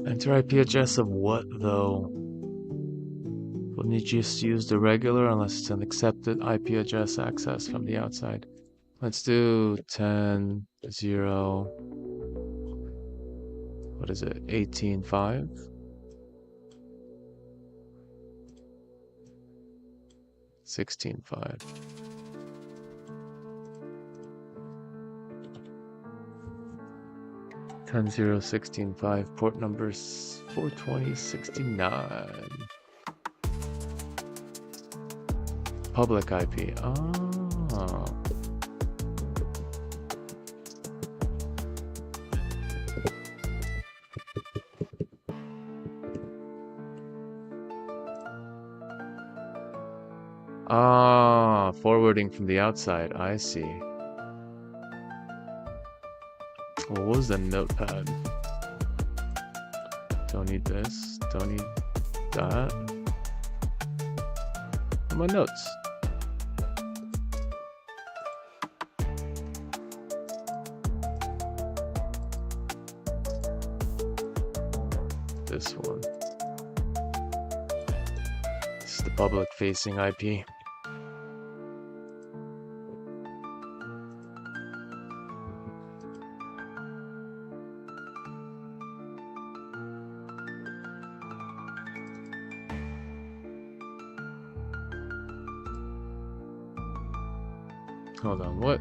Enter IP address of what though? Wouldn't you just use the regular unless it's an accepted IP address access from the outside? Let's do 10.0. What is it? 18.5? 16.5. Ten zero 16.5. Port numbers 420.69. Public IP. Ah. Ah, forwarding from the outside. I see. What was the notepad? Don't need this. Don't need that. My notes. This one. This is the public facing IP. Hold on, what?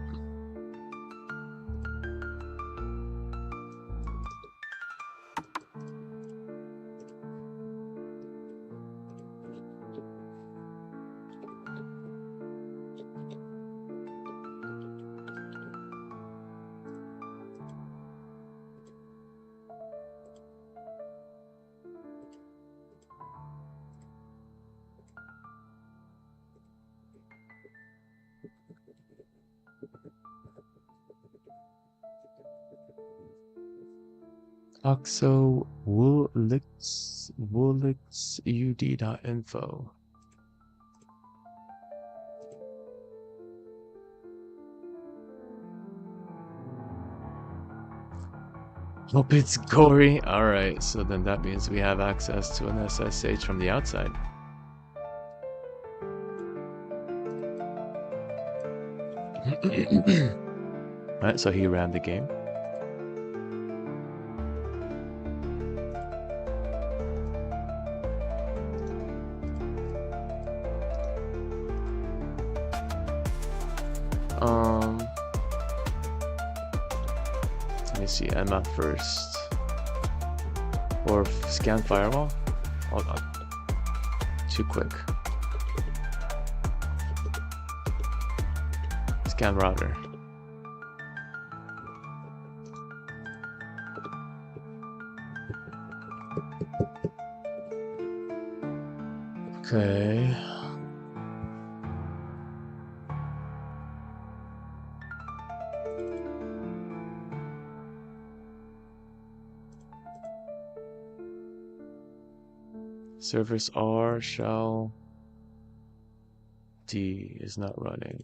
Oxo woolixud.info. Hope it's gory. Alright, so then that means we have access to an SSH from the outside. Alright, so he ran the game. Let me see, MF first. Or scan firewall? Hold on. Too quick. Scan router. Okay. Servers R shell D is not running.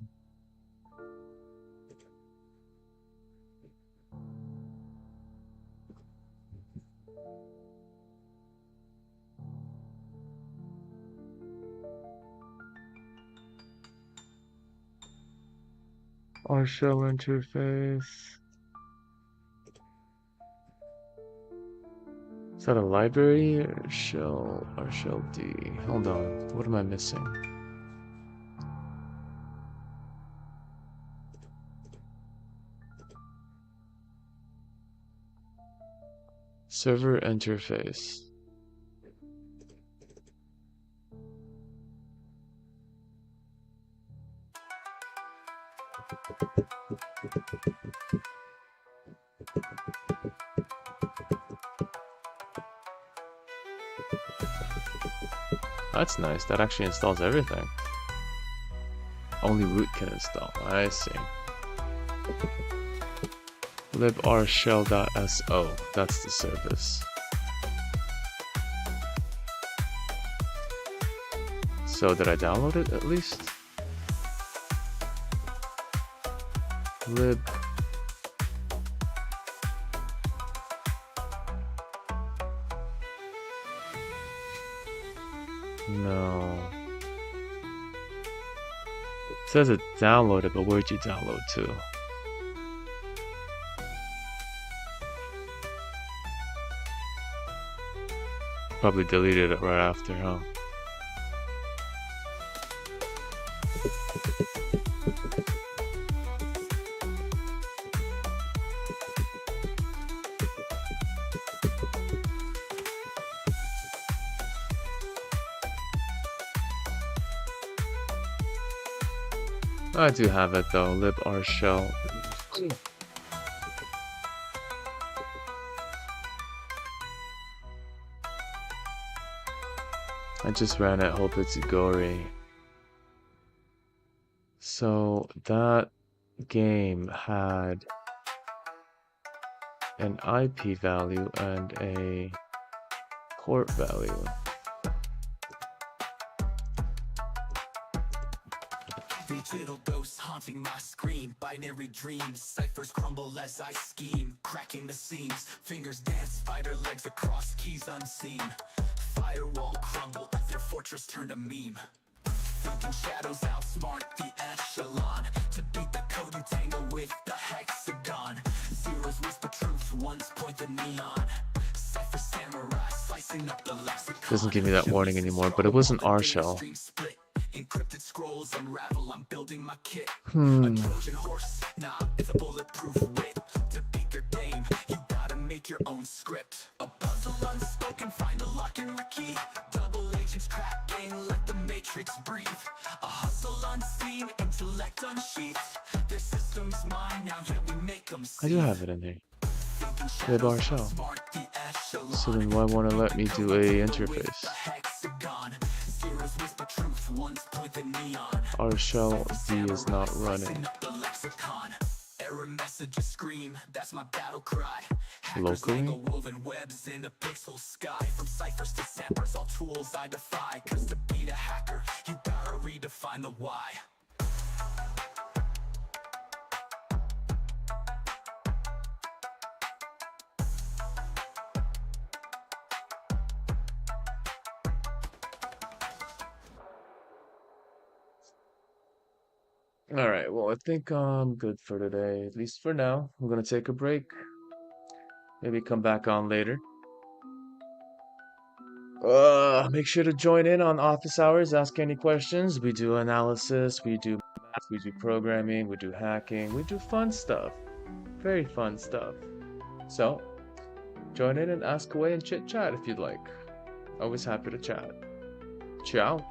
R shell interface. Is that a library or shell or shell D? Hold on, what am I missing? Server interface. That's nice, that actually installs everything. Only root can install, I see. librshell.so, that's the service. So did I download it at least? Lib. says it's downloaded, but where'd you download to? Probably deleted it right after, huh? I do have it though, librshell. I just ran it, hope it's gory. So that game had an IP value and a port value. Digital ghosts haunting my screen. Binary dreams, ciphers crumble as I scheme. Cracking the seams, fingers dance, spider legs across keys unseen. Firewall crumble, their fortress turned a meme. Thinking shadows outsmart the echelon. To beat the code you tangle with the hexagon. Zeros whisper truth, ones point the neon. Cypher samurai slicing up the lexicon. Doesn't give me that warning anymore, but it was an R shell. Encrypted scrolls unravel, I'm building my kit. A Trojan horse, nah, it's a bulletproof whip. To beat their game, you gotta make your own script. A puzzle unspoken, find a lock and a key. Double agents cracking, let the matrix breathe. A hustle unseen, intellect unsheathed. Their system's mine, now that we make them see. I do have it in there. librshell. So then why won't it let me do a interface? R shell D is not running. Error messages scream, that's my battle cry. Locally? Woven webs in a pixel sky. From ciphers to samples, all tools I defy. Cause to beat a hacker, you gotta redefine the why. Alright, well I think I'm good for today, at least for now. I'm gonna take a break. Maybe come back on later. Make sure to join in on office hours, ask any questions. We do analysis, we do math, we do programming, we do hacking, we do fun stuff. Very fun stuff. So, join in and ask away and chit chat if you'd like. Always happy to chat. Ciao.